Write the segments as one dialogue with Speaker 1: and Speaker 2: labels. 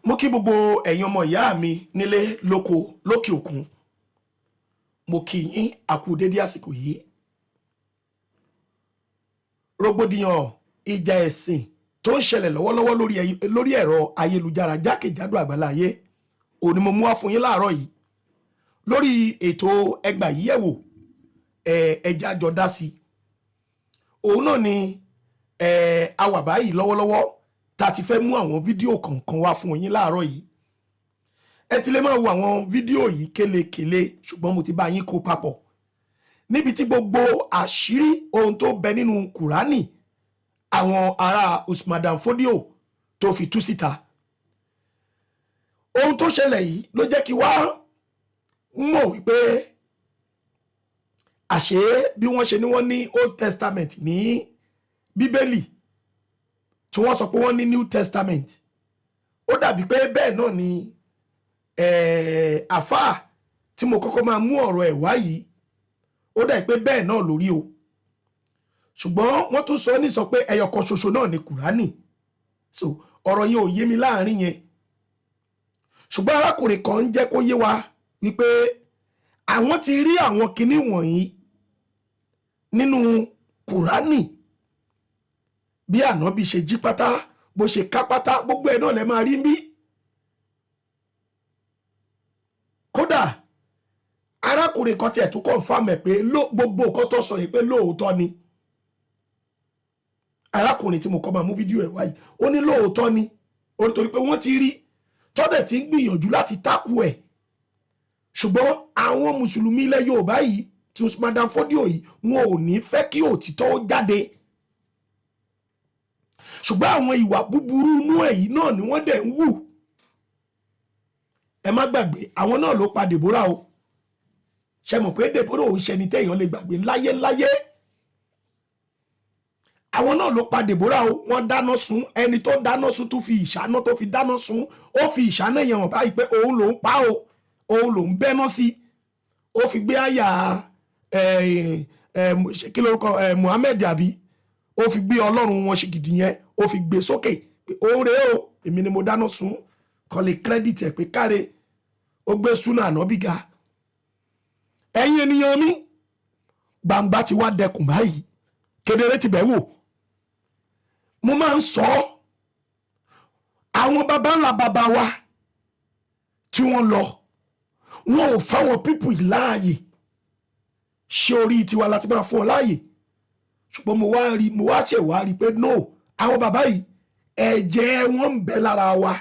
Speaker 1: Mo kí gbogbo ẹ̀yin ọmọ ìyá mi nílé lóko lókè òkun. Mo kí yín a kú dédé àsìkò yìí. Rògbòdìyàn ìjà ẹ̀sìn tó ń ṣẹlẹ̀ lọ́wọ́lọ́wọ́ lórí ẹ̀rọ ayélujára jákèjádò àgbáláyé òní mo mú wá fún yín láàárọ̀ yìí lórí ètò ẹgbà yíyẹ̀wò ẹja jọ dá sí. Òun náà ni a wà báyìí lọ́wọ́lọ́wọ́ tá ti fẹ́ mú àwọn fídíò kọ̀ọ̀kan wá fún yín láàárọ̀ yìí. Ẹ ti lè máa wo àwọn fídíò yìí kélekèle ṣùgbọ́n mo ti bá yín kó papọ̀ níbi tí gbogbo àṣírí ohun tó bẹ nínú Kùránì àwọn ará Usman Fodio tó fi tú síta. Ohun tó ṣẹlẹ̀ yìí ló jẹ́ kí wá mọ̀ wípé àṣé bí wọ́n ṣe ní wọ́n ní Old Testament ní Bíbélì tí wọ́n sọ pé wọ́n ní New Testament, ó dàbí pé bẹ́ẹ̀ náà ni àfáà tí mo kọ́kọ́ máa mú ọ̀rọ̀ ẹ̀ wá yìí ó dàbí pé bẹ́ẹ̀ náà lórí o, ṣùgbọ́n wọ́n tún sọ ní sọ pé ẹyọ kan ṣoṣo náà ni Kùránì. So ọ̀rọ̀ yẹn ò yé mi láàrin yẹn, ṣùgbọ́n arákùnrin kan ń jẹ́ kó yé wa wípé àwọn ti rí àwọn kinní wọ̀nyí nínú Kùránì bí Ànábì ṣe jí pátá bó ṣe ká pátá gbogbo ẹ̀ náà lẹ máa rí bí. Kódà arákùnrin kan tiẹ̀ tún confirm ẹ̀ pé gbogbo nǹkan tó sọ yìí pé lóòótọ́ ni. Arákùnrin tí mo kọ́ máa mú fídíò ẹ̀ wáyìí ó ní lóòótọ́ ni nítorí pé wọ́n ti rí tọ́dẹ̀ tí ń gbìyànjú láti tákù ẹ̀, ṣùgbọ́n àwọn mùsùlùmí ilẹ̀ Yorùbá yìí tí Usman Fodio yìí wọn ò ní fẹ́ kí òtítọ́ jáde, ṣùgbọ́n àwọn ìwà búburú inú èyí náà ni wọ́n dẹ̀ ń wù. Ẹ má gbàgbé àwọn náà ló pa Deborah o, ṣe mọ̀ pé Deborah ò ṣẹni téèyàn lè gbàgbé láyé. Àwọn náà ló pa Deborah o, wọ́n dáná sun ẹni tó dáná sun tó fi ìṣáná tó fi dáná sun ó fi ìṣáná yẹn hàn báyìí pé òun ló ń pa o, òun ló ń bẹ́ná sí, ó fi gbé àyà kí lórúkọ Muhammed àbí ó fi gbé Ọlọ́run wọn ṣe gidi yẹn ó fi gbé sókè pé òun rèé o èmi ni mo dáná sun kan lè credit ẹ̀ pé káre ó gbé súnà Ànábì ga. Ẹ̀yin ènìyàn mi gbangba ti wá dẹkùn báyìí kedere ti bẹ̀ wò. Mo máa ń sọ àwọn baba ńlá baba wa tí wọ́n lọ wọn ò fáwọn pípù yìí láàyè, ṣé orí tiwa láti máa fún ọ láàyè, ṣùgbọ́n mo wá ṣe wá rí pé no, àwọn bàbá yìí ẹ̀jẹ̀ wọn ń bẹ lára wa,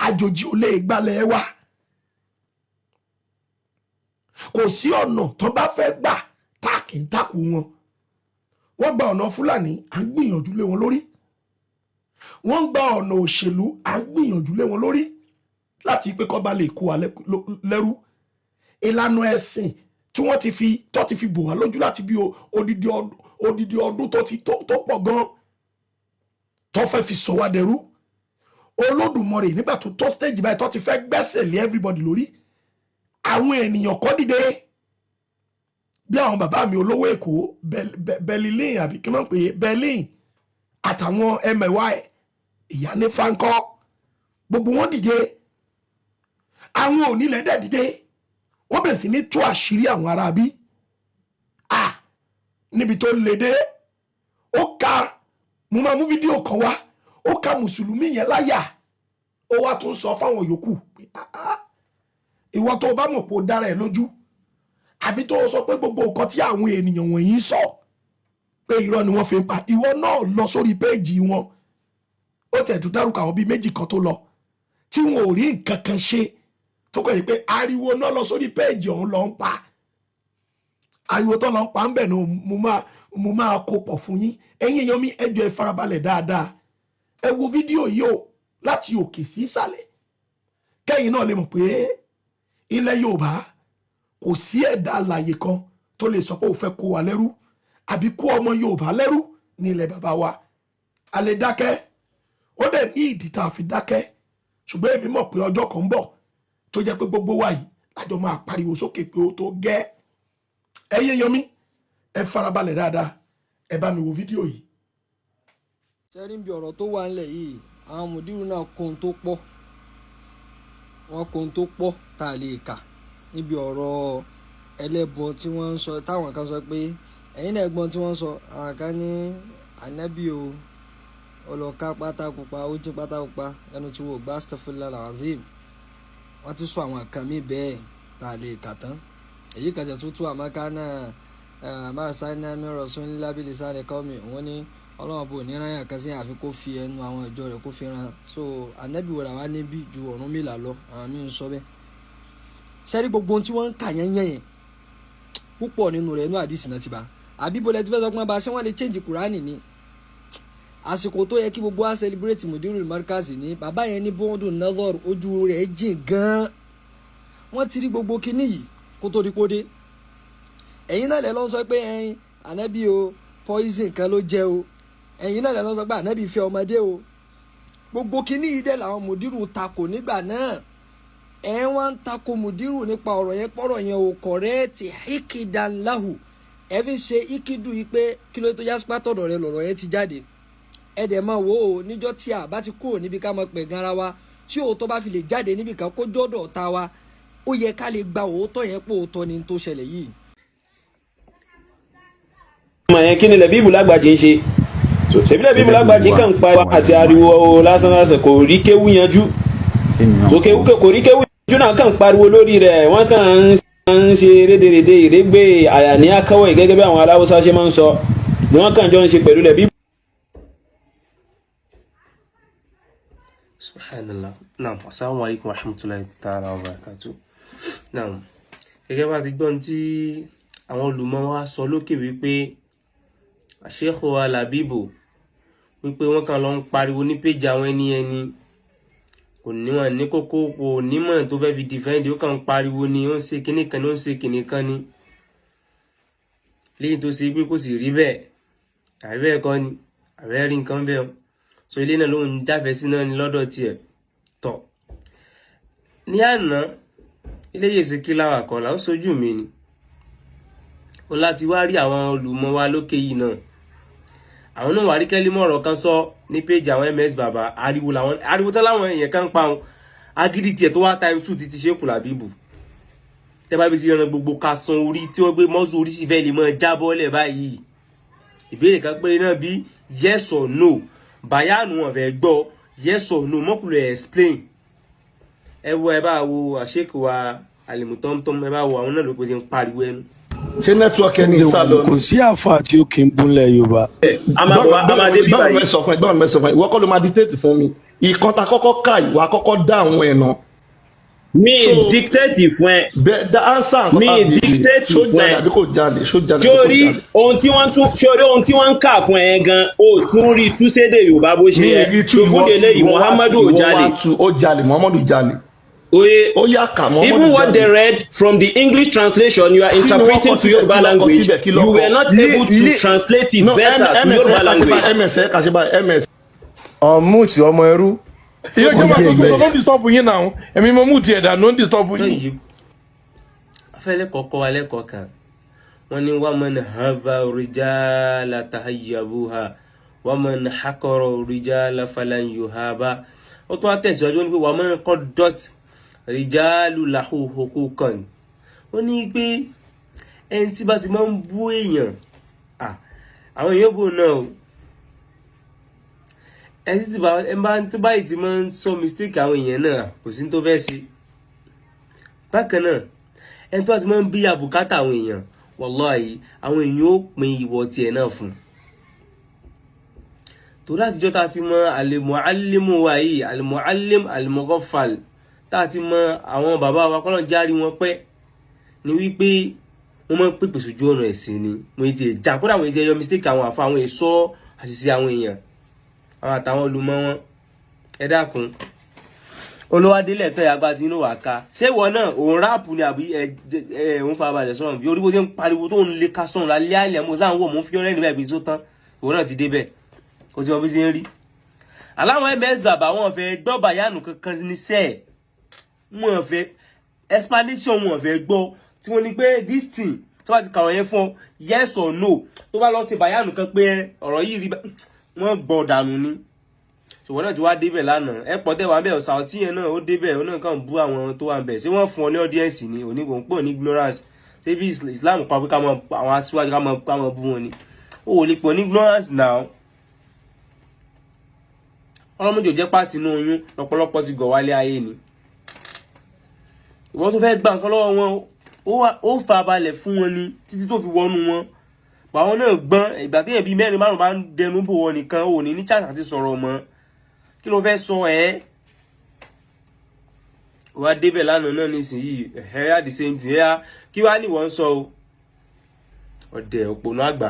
Speaker 1: àjòjì ò lè gbalẹ̀ wa. Kò sí ọ̀nà tó bá fẹ́ gbà táàkì ń takù wọn. Wọ́n gba ọ̀nà Fúlàní à ń gbìyànjú lé wọn lórí, wọ́n gba ọ̀nà òṣèlú à ń gbìyànjú lé wọn lórí láti pé kó bá lè kó wa lẹ́rú. Ìlànà ẹ̀sìn tí wọ́n ti fi bò wá lójú láti bí odidi ọdún tó pọ̀ gan tó fẹ́ fi sọ wá dẹrú. Olódùmarè nígbà tó stage báyìí tó ti fẹ́ gbẹ́sẹ̀ lé everybody lórí, àwọn ènìyàn kọ́ dìde bí àwọn bàbá mi olówó Èkó Berlin àbí kí wọ́n pè é Berlin àtàwọn ẹmẹ̀wá ẹ̀ ìyá ní fáńkọ́ gbogbo wọn dìde. Àwọn onílẹ̀ dẹ̀ dìde wọ́n bẹ̀rẹ̀ sí ní tú àṣírí àwọn ará bí níbi tó lè dé. Ó ka mo máa mú fídíò kan wá, ó ka mùsùlùmí yẹn láyà, ó wá tún sọ fáwọn yòókù pé ìwọ tó bá mọ̀ pé ó dára ẹ̀ lójú àbí tó sọ pé gbogbo nǹkan tí àwọn ènìyàn wọ̀nyí sọ pé irọ́ ni wọ́n fi ń pa, ìwọ náà lọ sórí péèjì wọn. Ó tẹ̀dú dárúkọ àwọn bíi méjì kan tó lọ tí wọn ò rí nǹkan kan ṣe tó kọ̀ yìí pé ariwo náà lọ sórí péèjì ọ̀hún lọ ń pa, ariwo tó lọ ń pa ń bẹ̀ náà mo máa kó pọ̀ fún yín. Ẹ̀yin èèyàn mi ẹ jọ̀ọ́ ẹ farabalẹ̀ dáadáa, ẹ wo fídíò yìí o láti òkè sí ìsàlẹ̀ kẹ́yìn náà lè mọ̀ pé ilẹ̀ Yorùbá kò sí ẹ̀dá alààyè kan tó lè sọ pé ó fẹ́ kó wa lẹ́rú àbí kó ọmọ Yorùbá lẹ́rú ní ilẹ̀ bàbá wa. A lè dákẹ́, ó dẹ̀ ní ìdí tá a fi dákẹ́, ṣùgbọ́n èmi mọ̀ pé ọjọ́ kan ń bọ̀ tó jẹ́ pé gbogbo wa yìí lájọ máa pariwo sókè pé ó tó gẹ́. Ẹ̀yin èèyàn mi ẹ farabalẹ̀ dáadáa ẹ bá mi wo fídíò yìí.
Speaker 2: Ṣẹ́rí bí ọ̀rọ̀ tó wà ńlẹ̀ yìí àwọn mùdírù náà kóhun tó pọ̀ wọ́n kóhun tó pọ̀ tá a lè kà níbi ọ̀rọ̀ ẹlẹ́bọ tí wọ́n ń sọ táwọn kan sọ pé ẹ̀yin náà gbọ́n tí wọ́n sọ àwọn kan ní ànábì o ọlọ́ka pátákùpá ó jí pátákùpá ẹnu tí wọ́n gbá astaghfirullah alazim wọ́n ti sọ àwọn kan mí bẹ́ẹ̀ tá a lè kà tán èyí kan tẹ̀ tuntun àmọ́ká náà máa sáyẹ́nà mìíràn sún ní lábìlì sáré kọ́mi wọ́n ní ọlọ́run bò ní ráyà kan sí àfi kó fi ẹnu àwọn ìjọ rẹ̀ kó fi ran so ànábì wò làwa níbí ju Ọ̀rúnmìlà lọ àwọn míì ń sọ bẹ́ẹ̀ sẹ́rí gbogbo ohun tí wọ́n ń kà yẹn púpọ̀ nínú rẹ̀ inú àdìsí náà ti bá àbí bọ́lẹ̀ tí fẹ́ sọ pé bá ṣé wọ́n lè change kùránì ni àsìkò tó yẹ kí gbogbo wa celebrate mudirul markaz ní bàbá yẹn ní bọ́ọ̀dù nazar ojú rẹ̀ jìn gan-an wọ́n ti rí gbogbo kinní yìí kó tó di kó dé ẹ̀yin náà lẹ́ lọ́ sọ pé ẹ̀yin ànábì o poison kan ló jẹ́ o ẹ̀yin náà lẹ́ lọ́ sọ pé ànábì fẹ́ ọmọdé o gbogbo kinní yìí dẹ̀ làwọn mudiru takò nígbà náà wọ́n ń takò mudiru nípa ọ̀rọ̀ yẹn pọ̀rọ̀ yẹn ò kọ̀rẹ́ẹ̀tì hikidan lahu ẹ fi ṣe ikidu yìí pé kí ló tó yá pátọ̀dọ̀ rẹ lọ̀rọ̀ yẹn ti jáde ẹ̀dẹ̀ máa wò ó níjọ́ tí a bá ti kúrò níbi ká máa pẹ̀ gan ara wa tí òótọ́ bá fi lè jáde níbi kan kó jọ́dọ̀ ta wa ó yẹ ká lè gba òótọ́ yẹn pé òótọ́ ni tó ṣẹlẹ̀ yìí.
Speaker 3: ọmọ yẹn kí ni Lẹ́bíbù Lágbàjì ń ṣe ṣèbí Lẹ́bíbù Lágbàjì kàn ń pa àti ariwo lásán kò rí kéwú yanjú kò rí kéwú yanjú náà kàn ń pariwo lórí rẹ̀ wọ́n kàn ń ṣe rédèrèdè ìrégbè àyà ní akọ́wé gẹ́gẹ́ bí àwọn aláwọ̀sá ṣe máa ń sọ ni wọ́n kàn jọ ń ṣe pẹ̀lú Lẹ́bíbù.
Speaker 4: Subhanallah. Naam, assalamu alaikum warahmatullahi ta'ala wabarakatuh. Naam. Gẹ́gẹ́ bá ti gbọ́n tí àwọn olùmọ̀ wa sọ lókè wípé Sheikh wa Labibu wípé wọ́n kàn lọ ń pariwo ní péjì àwọn ẹni kò níwọ̀n ní kókó kò nímọ̀ tó fẹ́ fi defend ó kàn ń pariwo ni ó ń ṣe kinní kan ní ó ń ṣe kinní kan ní léyìn tó ṣe pé kò sì rí bẹ́ẹ̀ àbẹ́ ẹ̀kọ́ ni àbẹ́ rí nǹkan bẹ́ẹ̀ so ilé náà ló ń jáfẹ́ sí náà ní lọ́dọ̀ tiẹ̀ tọ̀ ní àná ilé yèsí kí láwà kọlà ó sojú mi ni ó láti wá rí àwọn olùmọ̀ wa lókè yìí náà àwọn náà wà rí kẹ́lí mọ̀rọ̀ kan sọ ní péjì àwọn ms bàbá ariwo tán láwọn èèyàn kan pa wọn agídí tiẹ̀ tó wá time 2 ti Sheikh Labibu tẹ́ bá bí ti rán gbogbo ká san orí tí wọ́n gbé mọ́sù orí sì fẹ́ lè mọ́ jábọ́lẹ̀ báyìí ìbéèrè kan pé náà bí yes or no bayanu wọn fẹ́ gbọ́ yes or no mọ́kùnrin explain ẹ wo ẹ bá wo àṣekù wa alimutomtom ẹ bá wo àwọn náà ló pèsè ń pariwo ẹnu.
Speaker 1: ṣé nẹ́tíwọ́ọ̀kì ẹni sálọ ni.
Speaker 5: kò sí àáfàá tí ó kì í búnlẹ̀ Yorùbá.
Speaker 1: báwo ni sọ fún ẹ ìwọ kọ́ ló máa dictate fún mi ìkọ́ta kọ́kọ́ ká ìwà kọ́kọ́ dá àwọn ẹ̀ náà.
Speaker 3: mi dictate fún ẹ.
Speaker 1: the answer
Speaker 3: mi dictate fún ẹ.
Speaker 1: àbí kò jalè
Speaker 3: sórí ohun tí wọ́n ń kà fún ẹ gan o tún rí túsédè Yorùbá bó ṣe yẹ tó fún délé yìí Muhammadu ò jalè.
Speaker 1: ó jalè Muhammadu jalè.
Speaker 3: Oye,
Speaker 1: even
Speaker 3: what they read from the English translation you are interpreting to Yoruba language, you were not able to translate it better to Yoruba language.
Speaker 5: Mute ọmọ ẹrú.
Speaker 6: Iye kí wọ́n sọ pé don't disturb yín náà èmi mo mú tiẹ̀ dà don't disturb yín.
Speaker 4: afẹ́lẹ́ kọ̀ọ̀kan wa lẹ́kọ̀ọ́ kan wọ́n ní waman haba rijala tahayyabuha waman hakọrọ rijala falan yuhaba ó tún wá tẹ̀síwájú wọ́n ní pé waman qaddot rijalu lahu huquqan ó ní pé ẹni tí bá ti máa ń bú èèyàn àwọn èèyàn bò náà o ẹni tí tó báyìí ti máa ń sọ mistake àwọn èèyàn náà kò sí tó fẹ́ sí bákan náà ẹni tó bá ti máa ń bí àbùkátà àwọn èèyàn wallahi àwọn èèyàn ó pin ìwọ tiẹ̀ náà fún torí àtijọ́ tá a ti mọ al-muallimu wa yìí al-muallim al-mughaffal tá a ti mọ àwọn bàbá wa kọ́lọ̀ járí wọn pẹ́ ni wípé wọ́n máa ń pèpè sójú ọ̀nà ẹ̀sìn ni mo ti jà kódà àwọn èdè yọ mistake àwọn àfa àwọn èso àṣìṣe àwọn èèyàn àwọn àtàwọn olùmọ̀ wọn ẹ dákun olówádélẹ̀ tẹ́ àgbà tí inú wà ká ṣé ìwọ náà òun ráàpù ni àbí òun fa balẹ̀ sọ̀rọ̀ bí orí bó ṣe ń pariwo tó ń lé ká sọ̀rọ̀ lálẹ́ àlẹ́ mo sáà ń wò mo fi ọ́rẹ́ nígbà ìgbésí tó tán ìwọ náà ti débẹ̀ kò tí wọ́n fi ṣe ń rí aláwọn ms bàbá wọn fẹ́ gbọ́ bàyánù kankan ní sẹ́ẹ̀ wọn fẹ́ explanation wọn fẹ́ gbọ́ tí wọ́n ní pé this thing tó bá ti kàrọ̀ yẹn fún yes or no tó bá lọ sí bàyánù kan pé ọ̀rọ̀ yìí rí wọ́n gbọ́ dànù ni ṣùgbọ́n náà ti wá débẹ̀ lánàá ẹ pọ̀ tẹ́ wà bẹ́ẹ̀ Saoty yẹn náà ó débẹ̀ ó náà kàn bú àwọn tó wà bẹ̀ ṣé wọ́n fún ọ ní audience ni òní kò ń pọ̀ ní ignorance ṣé bí Islam pa pé ká mọ àwọn aṣíwájú ká mọ bú wọn ni ó wò lè pọ̀ ní ignorance now ọlọ́mọdé ò jẹ́ pàtì inú oyún lọ́pọ̀lọpọ̀ ti gọ̀ wálé ayé ni ìwọ́n tó fẹ́ gbà nǹkan lọ́wọ́ wọn ó fà balẹ̀ fún wọn ni títí tó fi wọnú wọn àwọn náà gbọ́n ìgbà tí èèyàn bíi mẹ́rin márùn bá ń dẹnu bò wọ́n nìkan ò ní chance àti sọ̀rọ̀ mọ́ kí ló fẹ́ sọ ẹ́ wá débẹ̀ lánàá náà nísìnyí at the same thing ẹ́yà kí wá ní wọ́n sọ o ọ̀dẹ̀ òpònú àgbà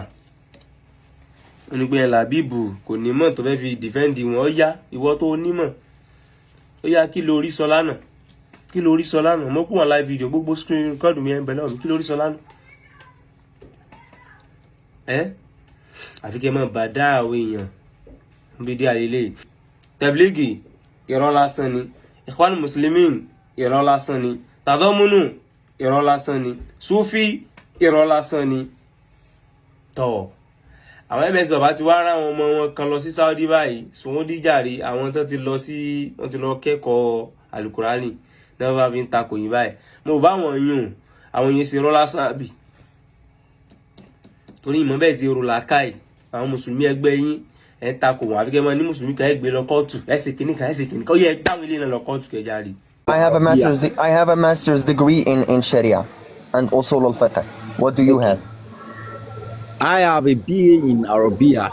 Speaker 4: onígbẹ̀yẹn làbíbù kò ní mọ̀ tó fẹ́ fi defend wọn ó yá ìwọ tó nímọ̀ ó yá kí lórí sọ lánàá kí lórí sọ lánàá mo kú wọn live video gbogbo screen record mi ẹ̀ ń bẹ̀ náà kí lórí sọ lánàá àfi kí ẹ máa bá dá àwọn èèyàn níbi dí àlélẹ́ tẹ̀blígì irọ́ lásán ni Ikhwan Muslimin irọ́ lásán ni Tadamunu irọ́ lásán ni Sufi irọ́ lásán ni tọ̀ àwọn ms bàbá ti wá ráwọn ọmọ wọn kan lọ sí Saudi báyìí sòwọ́n díjàre àwọn tó ti lọ sí wọ́n ti lọ kẹ́kọ̀ọ́ alukurani náà bá fi ń takò yín báyìí mo bá wọn yùn àwọn yẹn ṣe irọ́ lásán àbí torí ìmọ̀ bẹ́ẹ̀ ti rò làákàì àwọn mùsùlùmí ẹgbẹ́ yín ẹ̀ ń takò wọn àfikẹ́ mọ́ ní mùsùlùmí kan ẹ̀ gbé lọ kóòtù ẹ̀sìn kìnnìkan ó yẹ dáhùn ilé náà lọ kóòtù kẹjá rí.
Speaker 7: I have a master's degree in Sharia and usul al-fiqh. What do you have?
Speaker 8: I have a BA in Arabia.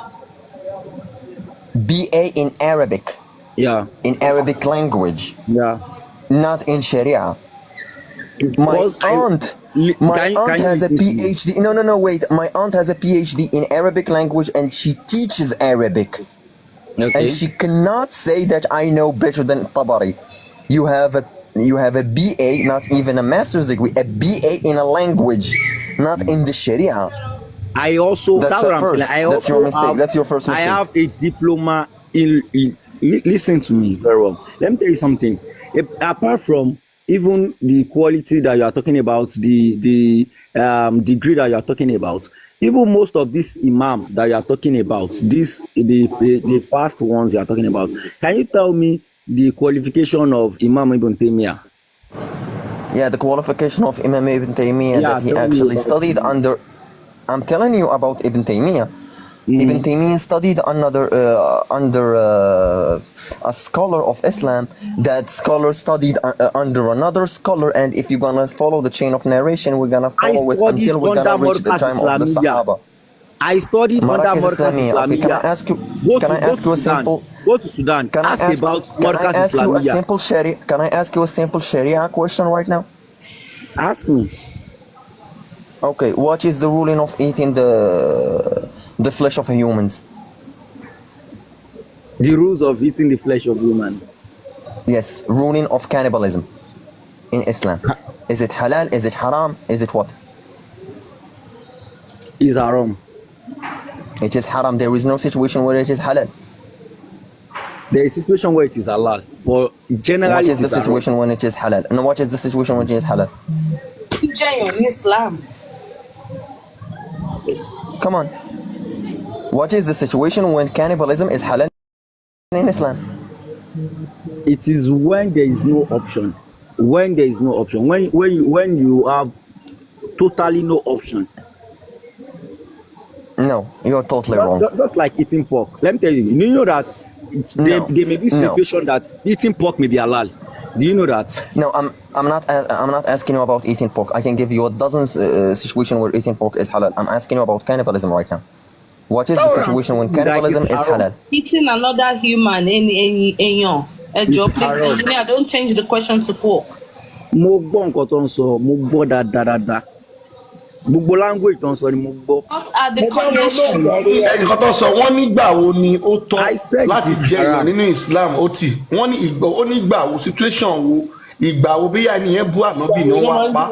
Speaker 7: BA in Arabic.
Speaker 8: Yeah.
Speaker 7: In Arabic language.
Speaker 8: Yeah.
Speaker 7: Not in Sharia. My aunt has a PhD. No, wait. My aunt has a PhD in Arabic language and she teaches Arabic.
Speaker 8: Okay.
Speaker 7: And she cannot say that I know better than Tabari. You have a BA, not even a master's degree, a BA in a language, not in the Sharia.
Speaker 8: I also
Speaker 7: that's your mistake. That's your first mistake.
Speaker 8: I have a diploma in listen to me very well. Let me tell you something. Apart from even the quality that you are talking about, the degree that you are talking about, even most of this imam that you are talking about, the past ones you are talking about, can you tell me the qualification of Imam Ibn Taymiyyah?
Speaker 7: Yeah, the qualification of Imam Ibn Taymiyyah that he actually studied under. I'm telling you about Ibn Taymiyyah. Ibn Taymiyyah studied under a scholar of Islam. That scholar studied under another scholar, and if you're gonna follow the chain of narration, we're gonna follow it until we're gonna reach the time of the Sahaba.
Speaker 8: I studied under Markaz Islamiyya.
Speaker 7: Okay, can I ask you a simple?
Speaker 8: Go to Sudan. Can I ask you a simple Sharia?
Speaker 7: Can I ask you a simple Sharia question right now?
Speaker 8: Ask me.
Speaker 7: Okay, what is the ruling of eating the flesh of humans?
Speaker 8: The rules of eating the flesh of human.
Speaker 7: Yes, ruling of cannibalism in Islam. Is it halal? Is it haram? Is it what?
Speaker 8: Is haram.
Speaker 7: It is haram. There is no situation where it is halal.
Speaker 8: There is a situation where it is halal, but generally
Speaker 7: what is the situation when it is halal? And what is the situation when it is halal?
Speaker 9: In Islam.
Speaker 7: Come on. What is the situation when cannibalism is halal in Islam?
Speaker 8: It is when there is no option. When there is no option. When you have totally no option.
Speaker 7: No, you're totally wrong.
Speaker 8: Just like eating pork. Let me tell you. You know that there may be situation that eating pork may be halal. Do you know that?
Speaker 7: No, I'm not asking you about eating pork. I can give you a dozen situation where eating pork is halal. I'm asking you about cannibalism right now. What is the situation when cannibalism is halal?
Speaker 9: Eating another human please, engineer, don't change the question to pork.
Speaker 8: Mo gbọ́ nǹkan tó ń sọ, mo gbọ́ dáadáa. Gbogbo language tó ń sọ ni mo gbọ́.
Speaker 9: What are the conditions?
Speaker 1: Nǹkan tó sọ wọ́n nígbà wo ni ó tọ́ láti jẹ èèyàn nínú Islam ó tì. Wọ́n ní ìgbà wo situation wo ìgbà wo bí ẹnìyẹn bú ànábì ni wọ́n wá pa.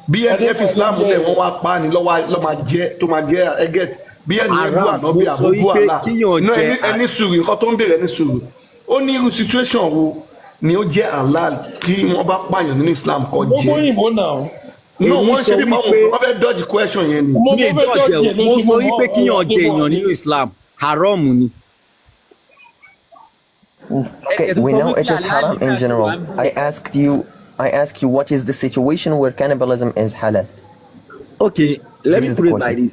Speaker 1: Bí ẹnìyẹn fi Islam lẹ̀ wọ́n wá pa ni lọ́ máa jẹ́ tó máa jẹ́ ẹgẹ́t. Bí ẹnìyẹn bú ànábì àbó bú àlá. Ẹni sùúrù nǹkan tó ń bèrè ẹni sùúrù. Ó ní irú situation wo ni ó jẹ́ halal tí wọ́n bá pààyàn nínú Islam kó jẹ.
Speaker 6: Gbogbo òyìnbó náà.
Speaker 1: No, wọ́n ṣe bí wọ́n fẹ́ dodge question yẹn ni.
Speaker 8: Mo sọ wípé kíyàn jẹ èèyàn nínú Islam haram ni.
Speaker 7: Okay, we know it is haram in general. I asked you what is the situation where cannibalism is halal?
Speaker 8: Okay, let me put it like this.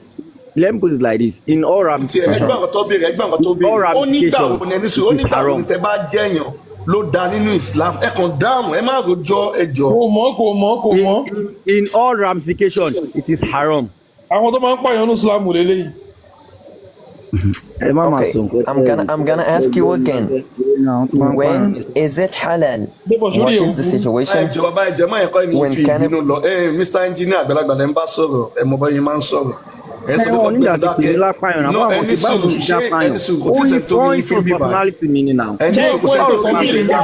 Speaker 8: Let me put it like this. In all ramifications,
Speaker 1: ẹgbẹ́ nǹkan tó béèrè ẹgbẹ́ nǹkan tó béèrè ó nígbà wo ni ẹni sùn ó
Speaker 8: it is
Speaker 1: nígbà wo
Speaker 8: haram.
Speaker 1: ni tẹ bá jẹ́yàn ló da nínú Islam ẹ kàn dáhùn ẹ má rojọ́ ẹ jọ.
Speaker 6: kò mọ̀.
Speaker 8: In all ramifications, it is haram.
Speaker 6: Àwọn tó máa ń pààyàn ní Islam lélẹ́yìn.
Speaker 7: Okay, I'm gonna ask you again. When is it halal? What is the situation
Speaker 1: ẹjọ bá ẹjọ máa ń kọ́ ẹni
Speaker 7: when
Speaker 1: fi ìbínú lọ Mr. Engineer àgbàlagbà lẹ́ ń bá sọ̀rọ̀ ẹ mọ̀ báyìí máa ń sọ̀rọ̀ ẹ sọ pé kọ́ gbé dákẹ́ ẹni sùúrù ṣé ẹni sùúrù kò tí sẹ́ tó ní fi bíbá ẹni sùúrù kò sẹ́ tó ní fi bíbá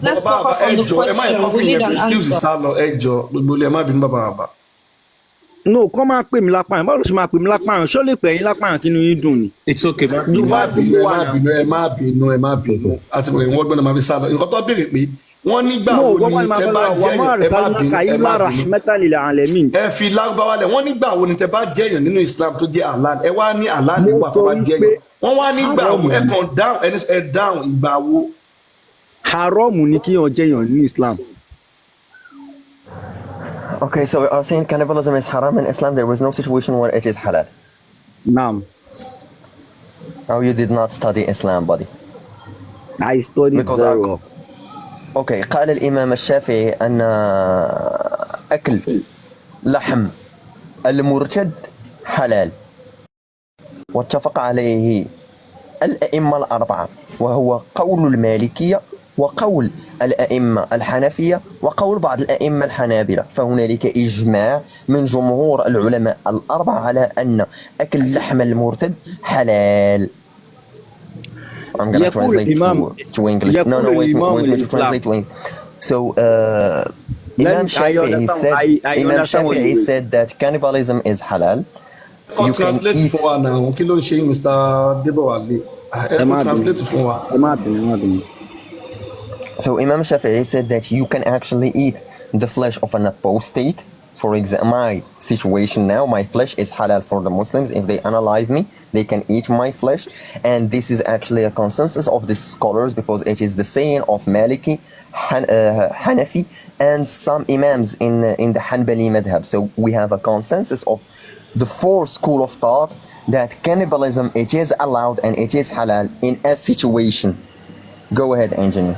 Speaker 9: Let's focus on the
Speaker 1: ẹjọ ẹ má yẹ kọ́
Speaker 9: question. We
Speaker 1: fún
Speaker 9: need
Speaker 1: yẹn
Speaker 9: an
Speaker 1: fi excuse
Speaker 9: answer.
Speaker 1: sá lọ ẹjọ gbogbo ilé ẹ má bínú bàbá bàbá.
Speaker 8: No, kọ́ máa pè mí lápáyàn. Báwo ló ṣe máa pè mí lápáyàn? Ṣó lè pè yín lápáyàn kí inú yín dùn ni?
Speaker 3: it's okay man.
Speaker 1: ẹ má bínú àti mo ìwọ́n gbọ́dọ̀ máa fi sá lọ nǹkan tó béèrè pé wọ́n nígbà wo ni tẹ bá jẹ́yàn ẹ fi lárúbáwá lẹ̀ wọ́n nígbà wo ni tẹ bá jẹ́yàn nínú Islam tó jẹ́ halal ẹ wá ní halal nígbà tó bá jẹ́yàn wọ́n wá nígbà wo ẹ kàn dáhùn ẹ dáhùn ìgbà wo.
Speaker 8: Haram ni kí yàn jẹ́yàn nínú Islam.
Speaker 7: Okay, so we are saying cannibalism is haram in Islam. There was no situation where it is halal.
Speaker 8: Naam.
Speaker 7: Oh, you did not study Islam, buddy.
Speaker 8: I studied
Speaker 7: Because
Speaker 8: very well.
Speaker 7: Okay, قال الإمام الشافعي أن أكل لحم المرتد حلال واتفق عليه الأئمة الأربعة وهو قول المالكية وقول الأئمة الحنفية وقول بعض الأئمة الحنابلة فهنالك إجماع من جمهور العلماء الأربعة على أن أكل لحم المرتد حلال. I'm gonna translate to English. No, wait me to translate to English. So Imam Shafi'i said that cannibalism is halal. You can eat. So Imam Shafi'i said that you can actually eat the flesh of an apostate. For example, my situation now, my flesh is halal for the Muslims. If they unalive me, they can eat my flesh. And this is actually a consensus of the scholars because it is the saying of Maliki, Hanafi, and some imams in the Hanbali madhab. So we have a consensus of the four school of thought that cannibalism, it is allowed and it is halal in a situation. Go ahead, engineer.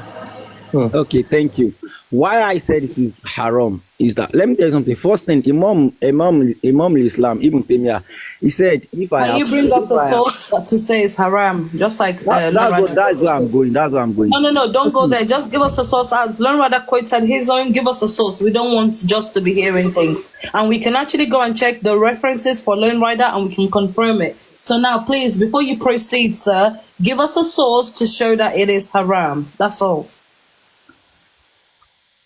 Speaker 8: Okay, thank you. Why I said it is haram is that, let me tell you something. First thing, Imam Islam, Ibn Taymiyyah, he said, if I
Speaker 9: Can you bring us a source to say it's haram? Just like
Speaker 8: that's where I'm going.
Speaker 9: No, don't go there. Just give us a source. As Learn Rather quoted his own, give us a source. We don't want just to be hearing things. And we can actually go and check the references for Learn Rather and we can confirm it. So now, please, before you proceed, sir, give us a source to show that it is haram. That's all.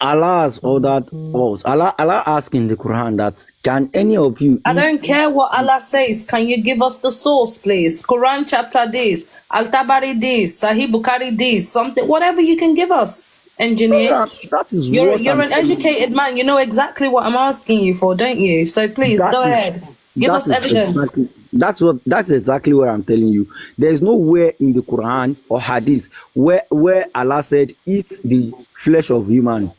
Speaker 8: Allah has ordered us. Allah asks in the Quran that, can any of you
Speaker 9: I don't care what Allah says. Can you give us the source, please? Quran chapter this, Al-Tabari this, Sahih Bukhari this, something, whatever you can give us, engineer.
Speaker 8: That is
Speaker 9: You're an educated man. You know exactly what I'm asking you for, don't you? So please, go ahead. Give us evidence.
Speaker 8: That's exactly what I'm telling you. There is nowhere in the Quran or Hadith where Allah said, eat the flesh of human.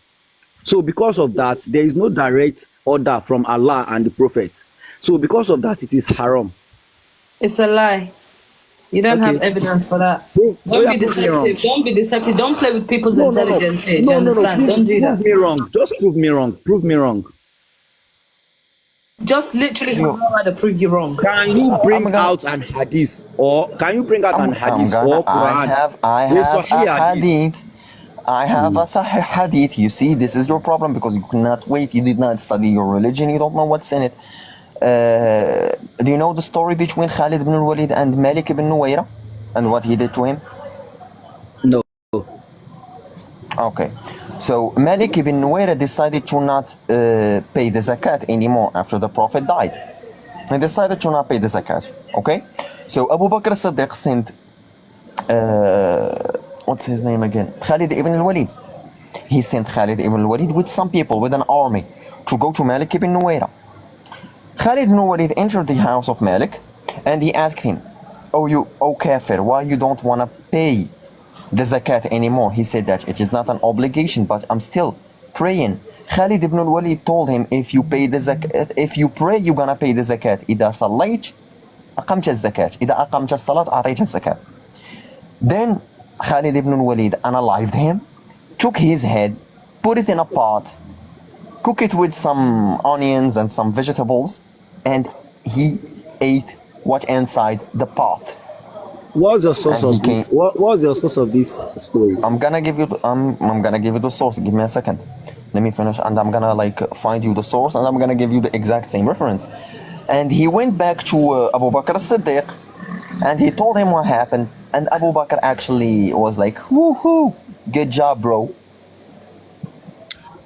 Speaker 8: So because of that, there is no direct order from Allah and the Prophet. So because of that, it is haram.
Speaker 9: It's a lie. You don't have evidence for that. Don't be deceptive. Don't be deceptive. Don't play with people's intelligence here. Do you understand? Don't do that.
Speaker 8: Prove me wrong. Just prove me wrong. Prove me wrong.
Speaker 9: Just literally to prove you wrong.
Speaker 8: Can you bring out an hadith or Quran?
Speaker 7: I have a hadith. I have a Sahih hadith. You see, this is your problem because you cannot wait. You did not study your religion. You don't know what's in it. Do you know the story between Khalid ibn al-Walid and Malik ibn Nuwayra and what he did to him?
Speaker 8: No.
Speaker 7: Okay. So Malik ibn Nuwayra decided to not pay the zakat anymore after the Prophet died. He decided to not pay the zakat. Okay. So Abu Bakr as-Siddiq sent what's his name again? Khalid ibn al-Walid. He sent Khalid ibn al-Walid with some people, with an army, to go to Malik ibn Nuwayra. Khalid ibn al-Walid entered the house of Malik and he asked him, oh kafir, why you don't want to pay the zakat anymore. He said that it is not an obligation, but I'm still praying. Khalid ibn al-Walid told him, if you pay the zakat, if you pray, you're gonna pay the zakat. إذا صليت أقمت الزكاة. إذا أقمت الصلاة أعطيت الزكاة. Then Khalid ibn al-Walid analyzed him, took his head, put it in a pot, cook it with some onions and some vegetables, and he ate what inside the pot.
Speaker 8: What's your source
Speaker 7: And he
Speaker 8: of this? What's your source of this story?
Speaker 7: I'm gonna give you I'm gonna give you the source. Give me a second. Let me finish, and I'm gonna like find you the source, and I'm gonna give you the exact same reference. And he went back to Abu Bakr as-Siddiq, and he told him what happened. And Abu Bakr actually was like, "Woohoo, good job, bro."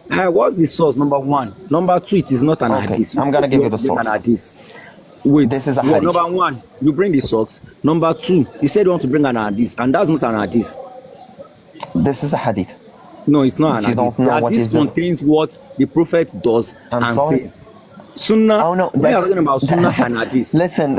Speaker 8: What's the source? Number one. Number two, it is not an
Speaker 7: Okay,
Speaker 8: hadith.
Speaker 7: I'm gonna give you the
Speaker 8: Bring
Speaker 7: source.
Speaker 8: An hadith. Wait,
Speaker 7: This is a hadith.
Speaker 8: Number one, you bring the source. Number two, you said you want to bring an hadith, and that's not an hadith.
Speaker 7: This is a hadith.
Speaker 8: No, it's not
Speaker 7: If
Speaker 8: an
Speaker 7: you
Speaker 8: hadith.
Speaker 7: don't know
Speaker 8: The
Speaker 7: what
Speaker 8: hadith
Speaker 7: is the-
Speaker 8: contains what the prophet does
Speaker 7: I'm
Speaker 8: and
Speaker 7: sorry.
Speaker 8: says. Sunnah.
Speaker 7: Oh no,
Speaker 8: We are
Speaker 7: that's-
Speaker 8: talking about Sunnah and hadith.
Speaker 7: Listen.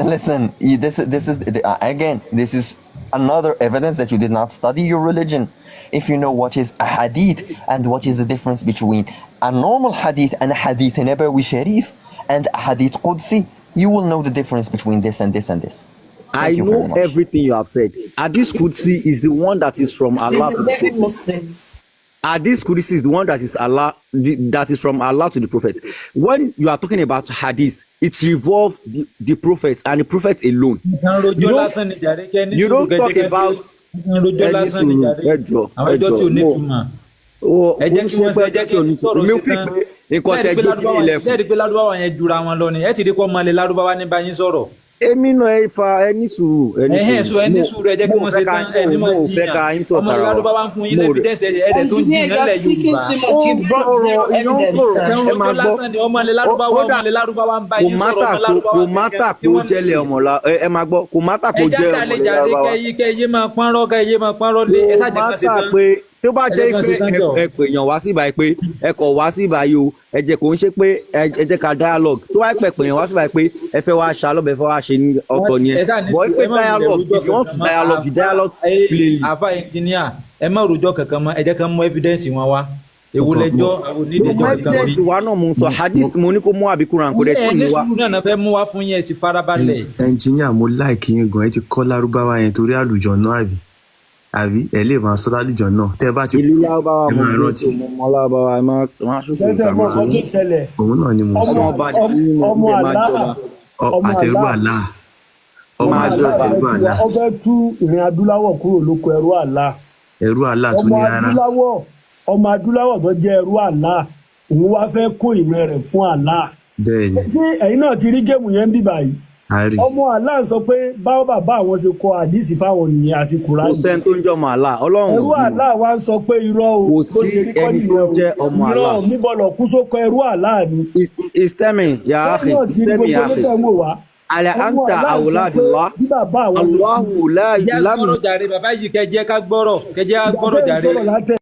Speaker 7: This is again. This is another evidence that you did not study your religion. If you know what is a hadith and what is the difference between a normal hadith and a hadith Nabawi Sharif and a hadith Qudsi, you will know the difference between this and this and this.
Speaker 8: I
Speaker 7: Thank you very
Speaker 8: know
Speaker 7: much.
Speaker 8: everything you have said. Hadith Qudsi is the one that is from Allah.
Speaker 9: He's a very Muslim.
Speaker 8: Hadith Qudsi is the one that is Allah, that is from Allah to the Prophet. When you are talking about hadith, it involves the Prophet and the Prophet alone. You don't talk about èmi náà ẹ fa ẹni sùúrù
Speaker 2: ẹni sùúrù ẹ jẹ́ kí wọ́n ṣe tán ẹni máa jiyàn ọmọ Lárúbáwá ń fún yín lẹ́fídẹ́ǹsì ẹ̀ẹ́dẹ̀ tó ń jiyàn lẹ̀ Yorùbá.
Speaker 8: ẹ máa gbọ́
Speaker 2: ọmọ Lárúbáwá ń bá yín sọ̀rọ̀ ọmọ Lárúbáwá
Speaker 8: kò mátà kó jẹ́lẹ̀ ọmọ ẹ máa gbọ́ kò mátà kó jẹ́ ọmọ Lárúbáwá.
Speaker 2: kẹ́yẹ máa pọ́nrọ́ lé ẹ sáà jẹ́ kan ṣe tán.
Speaker 8: tó bá jẹ́ pé ẹ pèèyàn wá sí ìbáyìí pé ẹ kọ̀ wá sí ìbáyìí o ẹ jẹ́ kò ń ṣe pé ẹ jẹ́ ká dialogue tó wáá pẹ̀ pèèyàn wá sí ìbáyìí pé ẹ fẹ́ wá ṣàlọ́bẹ̀ ẹ fẹ́ wá ṣe ní ọ̀tọ̀ nìyẹn bọ́ pé dialogue if you want to dialogue the dialogue plainly.
Speaker 2: àfa ẹnjìníà ẹ má rojọ́ kankan mọ́ ẹ jẹ́ ká mú evidence wọn wá èwo lẹ́jọ́ àwọn onídẹ̀ẹ́jọ́ kankan rí.
Speaker 8: evidence wa náà mo ń sọ hadith mo ní kó mú àbí Quran kó dẹ̀ tún
Speaker 2: ní
Speaker 8: mi wá.
Speaker 2: sùúrù náà fẹ́ mú wá fún yẹn ti farabalẹ̀.
Speaker 10: ẹnjìníà mo láìkí yín gan ẹ ti kọ́ Lárúbáwá yẹn torí àlùjọ náà àbí ẹ lè máa sọ lálùjọ náà tẹ bá ti
Speaker 8: ìlú Lárúbáwá
Speaker 10: ẹ máa rántí.
Speaker 8: ọmọ Lárúbáwá ẹ máa ṣòfò
Speaker 1: ṣẹ́tẹ̀ mọ́ ọkọ̀ tó ṣẹlẹ̀
Speaker 10: òun náà ni mo sọ
Speaker 1: ọmọ àlá
Speaker 10: àtẹrù àlá ọmọ àlá àtẹrù àlá
Speaker 1: ó fẹ́ tú ìrìn adúláwọ̀ kúrò lóko ẹrú àlá
Speaker 10: ẹrú àlá tún ní rárá
Speaker 1: ọmọ adúláwọ̀ tó jẹ́ ẹrú àlá òun wá fẹ́ kó ìmọ̀ rẹ̀ fún àlá.
Speaker 10: bẹ́ẹ̀ ni
Speaker 1: ṣé ẹ̀yin náà ti rí géèmù yẹn bí báyìí
Speaker 10: àárí
Speaker 1: ọmọ àlá sọ pé báwo bàbá àwọn ṣe kọ àdìsí fáwọn nìyẹn àti
Speaker 8: kò
Speaker 1: kùránì
Speaker 8: sẹ́ni tó ń jọ mọ̀ àlá Ọlọ́run
Speaker 1: ẹrú àlá wa ń sọ pé irọ́ o
Speaker 8: Kò
Speaker 1: bó
Speaker 8: sí
Speaker 1: ṣe rí kọ́
Speaker 8: ẹni tó
Speaker 1: nìyẹn o
Speaker 8: jẹ́ ọmọ àlá.
Speaker 1: irọ́ níbọ̀lọ̀ kú sókọ ẹrú àlá ni.
Speaker 8: istemi ya akhi
Speaker 1: ẹ̀yin náà ti rí
Speaker 8: istemi ya
Speaker 1: gbogbo
Speaker 8: akhi
Speaker 1: lókè wò wá
Speaker 8: ala
Speaker 1: ọmọ
Speaker 8: anta
Speaker 1: àlá sọ pé
Speaker 8: awladullah
Speaker 1: bí bàbá àwọn ṣe
Speaker 8: Allahu la
Speaker 2: jẹ́
Speaker 8: lam
Speaker 2: gbọ́rọ̀ jàre bàbá yìí kẹjẹ́ ká gbọ́rọ̀ jàre.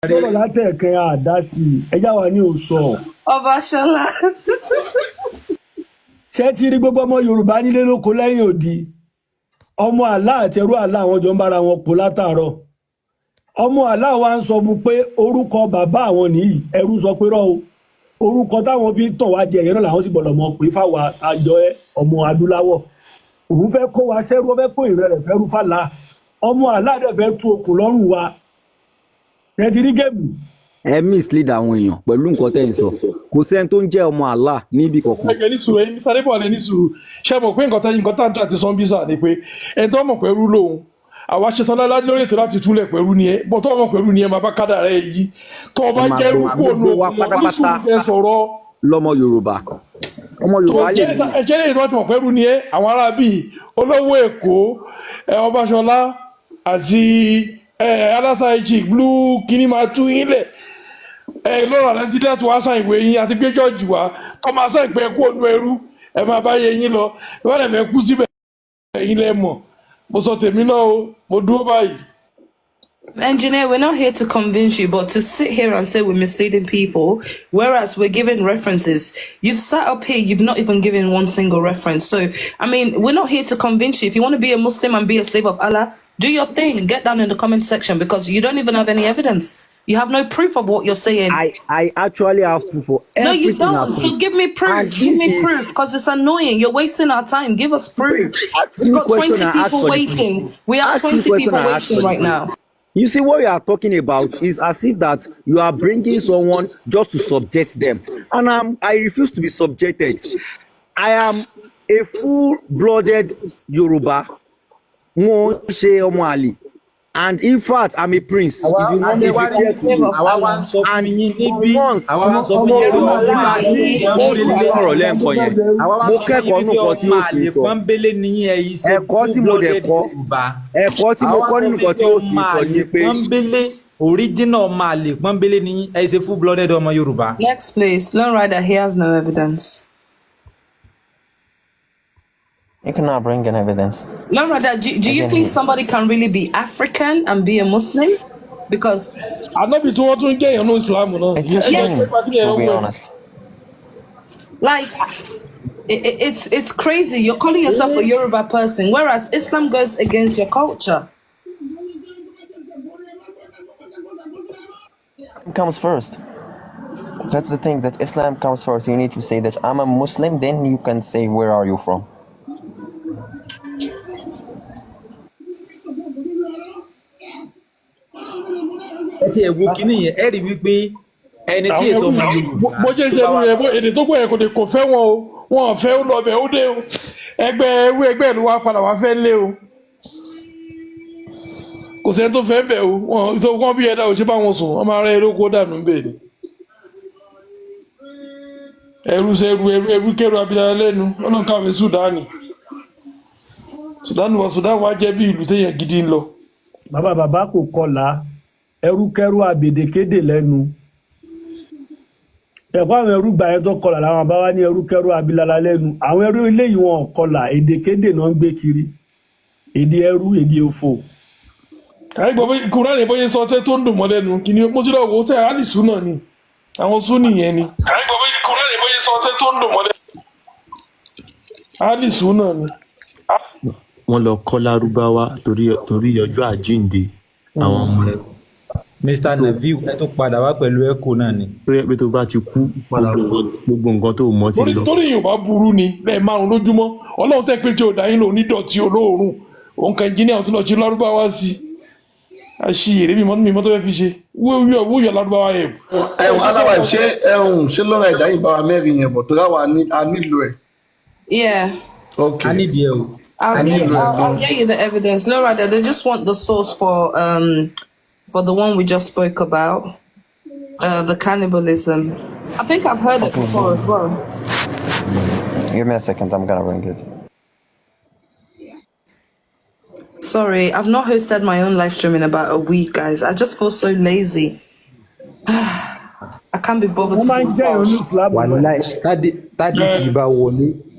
Speaker 1: sọ̀rọ̀ látẹ̀kẹ́ àdá sí i ẹjá wa ní òsọ.
Speaker 9: Ọba Ṣọlá.
Speaker 1: ṣé ti rí gbogbo ọmọ Yorùbá nílé lóko lẹ́yìn odi ọmọ àlá àti ẹrú àlá àwọn jọ ń bára wọn pọ̀ látàárọ̀ ọmọ àlá wa ń sọ fún pé orúkọ bàbá àwọn nìyí ẹrú sọ pé rọ o orúkọ táwọn fi tàn wá jẹ ẹ̀yẹ́ náà làwọn sì gbọ́dọ̀ mọ̀ pé fáwa àjọ ọmọ adúláwọ̀ òun fẹ́ kó wa sẹ́rú ó fẹ́ kó ìrẹ́ rẹ̀ fẹ́rú fàlà ọmọ àlá dẹ̀ fẹ́ tú okùn lọ́rùn wa ẹ ti rí géèmù.
Speaker 8: ẹ mislead àwọn èèyàn pẹ̀lú nǹkan tẹ́ ń sọ kò sẹ́ni tó ń jẹ́ ọmọ Allah níbi kankan.
Speaker 6: ẹgbẹ́ ní sùúrù ẹni sáré bọ̀ ní sùúrù ṣe mọ̀ pé nǹkan tá àti sọ́n bísà ni pé ẹni tó mọ̀ pẹ̀lú lòun àwa ṣetán lórí ètò láti túlẹ̀ pẹ̀lú ni ẹ bọ́ tó mọ̀ pẹ̀lú ni ẹ máa bá kádà rẹ yí tó o bá jẹ́ irúkú ònú òkun ní sùúrù fẹ́ sọ̀rọ̀.
Speaker 8: lọ́mọ Yorùbá ọmọ Yorùbá lè ní.
Speaker 6: ẹ̀jẹ̀ lè tó mọ̀ pẹ̀lú ni ẹ àwọn ará bíi olówó Èkó Ọbáṣọlá àti alásáyéjì blue kìíní máa tú yín lẹ̀ lọ́rọ̀ nàìjíríà tó wá sàn ìwé yín àti gbé jọ́ọ̀jì wá kọ́ máa sàn ìpẹ́ kó nu ẹrú ẹ máa bá yẹ yín lọ ìwádìí mẹ́kú síbẹ̀ ẹ̀yin lẹ́ mọ̀ mo sọ tèmi náà o mo dúró báyìí.
Speaker 9: Engineer, we're not here to convince you, but to sit here and say we're misleading people, whereas we're giving references. You've sat up here, you've not even given one single reference. So, I mean, we're not here to convince you. If you want to be a Muslim and be a slave of Allah, do your thing. Get down in the comment section because you don't even have any evidence. You have no proof of what you're saying.
Speaker 8: I actually have proof for
Speaker 9: No,
Speaker 8: everything.
Speaker 9: you don't. So give me proof. Give me proof because it's annoying. You're wasting our time. Give us proof. We've got 20 people waiting. We have 20 people waiting right now.
Speaker 8: You see, what we are talking about is as if that you are bringing someone just to subject them. And I refuse to be subjected. I am a full-blooded Yoruba. And in fact, I'm a prince. If you want me to get to you,
Speaker 9: Next, please. Lone Rider, he has no evidence.
Speaker 7: You cannot bring in evidence.
Speaker 9: Lone Rider, do you think somebody can really be African and be a Muslim? Because
Speaker 6: I'm not be told to get no Islam.
Speaker 7: It's a shame, to be honest.
Speaker 9: like it's crazy. You're calling yourself a Yoruba person, whereas Islam goes against your culture.
Speaker 7: It comes first. That's the thing, that Islam comes first. You need to say that I'm a Muslim, then you can say where are you from.
Speaker 6: bó ṣe ṣe lóye bó èdè tó gbọ́ yẹn kò fẹ́ wọn o wọn ò fẹ́ ó lọ bẹ̀ ó dé o ẹgbẹ́ ìlú wa padà wá fẹ́ lé o kò sẹ́ni tó fẹ́ bẹ̀ o wọ́n bí ẹ̀dá ò ṣe bá wọn sùn wọ́n máa rẹ́ erókó dànù ń bèèrè ẹrú kẹrù abilala lẹ́nu ọ̀nà káwé Sùdánì wá jẹ́ bí ìlú téèyàn gidi ń lọ.
Speaker 5: bàbá kò kọlà ẹrúkẹrú àbèdèkédè lẹ́nu ẹ̀kọ́ àwọn ẹrú gbà yẹn tó kọlà làwọn bá wá ní ẹrúkẹrú abilala lẹ́nu àwọn ẹrú ilé yìí wọn kọlà èdèkédè náà ń gbé kiri èdè ẹrú èdè òfò.
Speaker 6: àìgbọ́ pé kúrò ní bóyá sọ tó ń dùn mọ́ lẹ́nu kí ni mo ti lọ wò ó sẹ́ àlìsú náà ni àwọn súnì yẹn ni. àìgbọ́ pé kúrò ní bóyá sọ tó ń dùn mọ́ lẹ́nu àlìsú náà ni.
Speaker 10: wọ́n lọ kọ́ lárúbáwá torí ọjọ́ àjíǹde àwọn ọmọ ẹ̀.
Speaker 11: Mr. Neville ẹ tó padà wá pẹ̀lú ẹ̀kọ́ náà ni.
Speaker 10: tó yẹ pé tó bá ti kú gbogbo nǹkan tó mọ̀ ti lọ.
Speaker 6: torí Yorùbá burú ni lẹ́ẹ̀ márùn lójúmọ́ Ọlọ́run tẹ́ pé tí ò dá yín lò onídọ̀tí olóòórùn òun kan jíní tó lọ sí lárúbáwá sí i àṣìyèrè mímọ́ tó fẹ́ fi ṣe wúyọ̀ lárúbáwá yẹn.
Speaker 1: aláwa ṣé lọ́ra ẹ̀dá yìí bá wa mẹ́rin yẹn bọ̀ tó rà wá nílò ẹ̀.
Speaker 9: Yeah.
Speaker 1: Okay.
Speaker 11: I need you.
Speaker 9: I'll get you the evidence. No, rather, they just want the source for the one we just spoke about, the cannibalism. I think I've heard it before as well.
Speaker 7: Give me a second, I'm gonna bring it.
Speaker 9: Sorry, I've not hosted my own live stream in about a week, guys. I just feel so lazy. I can't be bothered to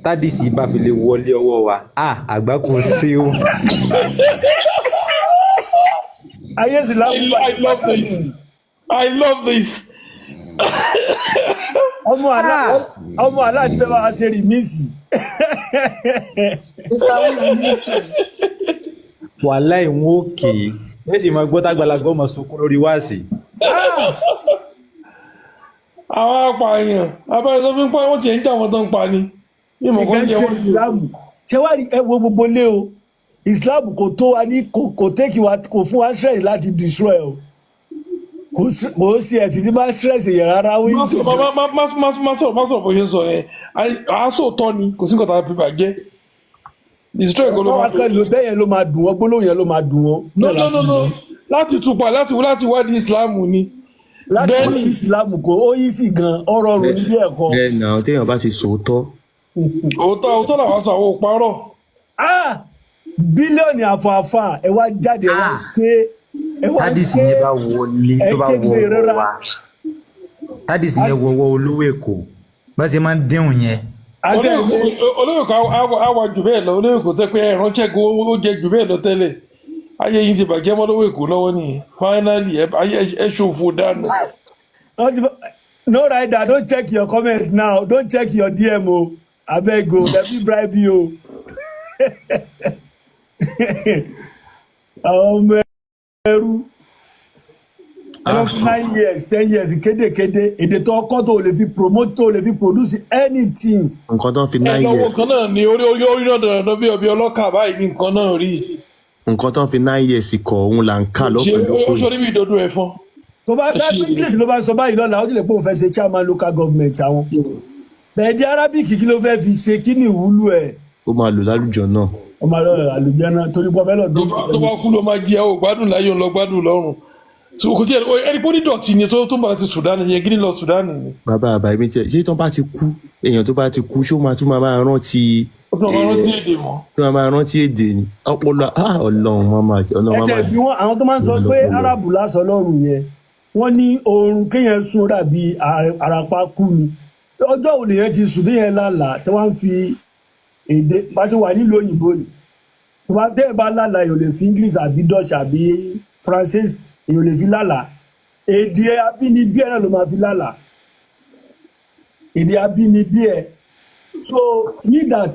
Speaker 11: tádìsí bá fi lè wọlé ọwọ́ wa àgbà kò sí o.
Speaker 6: I love this.
Speaker 5: ọmọ aláàjì fẹ́ máa ṣe rìmíìsì.
Speaker 11: wàhálà ìwọ̀n òkè ẹ sì máa gbọ́ tágbàlagbà ọmọ sunkún lórí wáàsì.
Speaker 6: àwọn apààyàn abẹ́rẹ́ tó fi ń pa wọ́n ti ń jà wọ́n tó ń pa ni.
Speaker 5: ṣé wàá rí ẹwọ gbogbo lé o Islam kò tó wa ní kò tẹ́kì wa kò fún wa stress láti destroy o kò sí ẹ̀sìn tí máa stress yẹn rárá.
Speaker 6: má sọ̀rọ̀ bó ṣe ń sọ yẹn aṣọ tọ́ ni kò sí nǹkan tá a fi bàjẹ́ destroy kò ló máa dùn wọ́n.
Speaker 5: bẹ́ẹ̀ yẹn ló máa dùn wọ́n gbólóhùn yẹn ló máa dùn wọ́n.
Speaker 6: no láti tupa láti wádìí Islam ni.
Speaker 5: láti wádìí Islam kò ó yí sí gan ọ̀rọ̀ ọ̀run níbi ẹ̀kọ́.
Speaker 10: ẹ nà téèyàn bá ti sòótọ́.
Speaker 6: òótọ́ làwọn sọ àwọn òparọ́.
Speaker 5: bílíọ̀nù àfààfà ẹ wá jáde ẹ wá ké ẹ wá ké
Speaker 11: tádìsí yẹn bá wọlé tó bá wọ wa tádìsí yẹn wọwọ́ olówó èkó bá ṣe máa ń dẹ́hùn yẹn.
Speaker 6: olówó kan àwa jù bẹ́ẹ̀ lọ olówó kò tẹ́ pé ẹ̀rọ ṣẹ́gun ó jẹ jù bẹ́ẹ̀ lọ tẹ́lẹ̀ ayé yín ti bàjẹ́ mọ́ lówó èkó lọ́wọ́ nìyẹn finally ayé ẹ ṣòfò dànù.
Speaker 5: No rider, don't check your comment now. Don't check your DM. I beg you, let me bribe you. Ẹrú. 9 years, 10 years, kéde. Èdè tó kọ́ tó lè fi promote tó lè fi produce anything.
Speaker 11: Nǹkan tó ń fi 9 years.
Speaker 6: Lọ́wọ́ kan náà ni orí náà dandan bí ọbẹ̀ ọlọ́kà báyìí ní nǹkan náà rí.
Speaker 11: Nǹkan tó ń fi 9 years kọ̀ òun là ń kà lọ́fẹ̀ẹ́
Speaker 6: ṣe ó sọ níbi ìdodo ẹ̀fọn.
Speaker 5: Tó bá English ló bá ń sọ báyìí lọ́la ó ti lè pé òun fẹ́ ṣe chairman local government àwọn. Bẹ̀ẹ̀dì Arabic kí ló fẹ́ fi ṣe kí ni ìwúlò ẹ̀?
Speaker 11: Ó máa lò lálùjọ náà.
Speaker 5: Ó máa lọ àlùjọ náà torí pé ọbẹ̀ lọ́dún.
Speaker 6: Tó bá kú ló máa jẹ́ ó gbádùn láyé ó lọ gbádùn lọ́rùn. Kò tí ẹni pé ó ní dọ̀tí ni tó bá ti Sudan yẹn gírí lọ Sudan ni.
Speaker 11: Bàbá àbáyé tiẹ̀ ṣé tó bá ti kú èèyàn tó bá ti kú ṣó máa tún máa rántí.
Speaker 6: Ó tún máa rántí èdè mọ́.
Speaker 11: Tó máa rántí èdè ni ọpọlọ Ọlọ́run máa.
Speaker 5: Ẹ̀jẹ̀ bí wọ́n àwọn tó máa ń sọ pé Arabu lásán lọ́rùn yẹn wọ́n ní oorun kéèyàn sùn dàbí àràpá kú ni ọjọ́ òní yẹn ti sùn téèyàn lálàá tí wọ́n fi èdè bá ti wà nílùú òyìnbó yìí tó bá tẹ́ ẹ bá lálàá èèyàn lè fi English àbí Dutch àbí French èèyàn lè fi lálàá èdè abínibí ẹ̀ náà ló máa fi lálàá èdè abínibí ẹ̀ so need that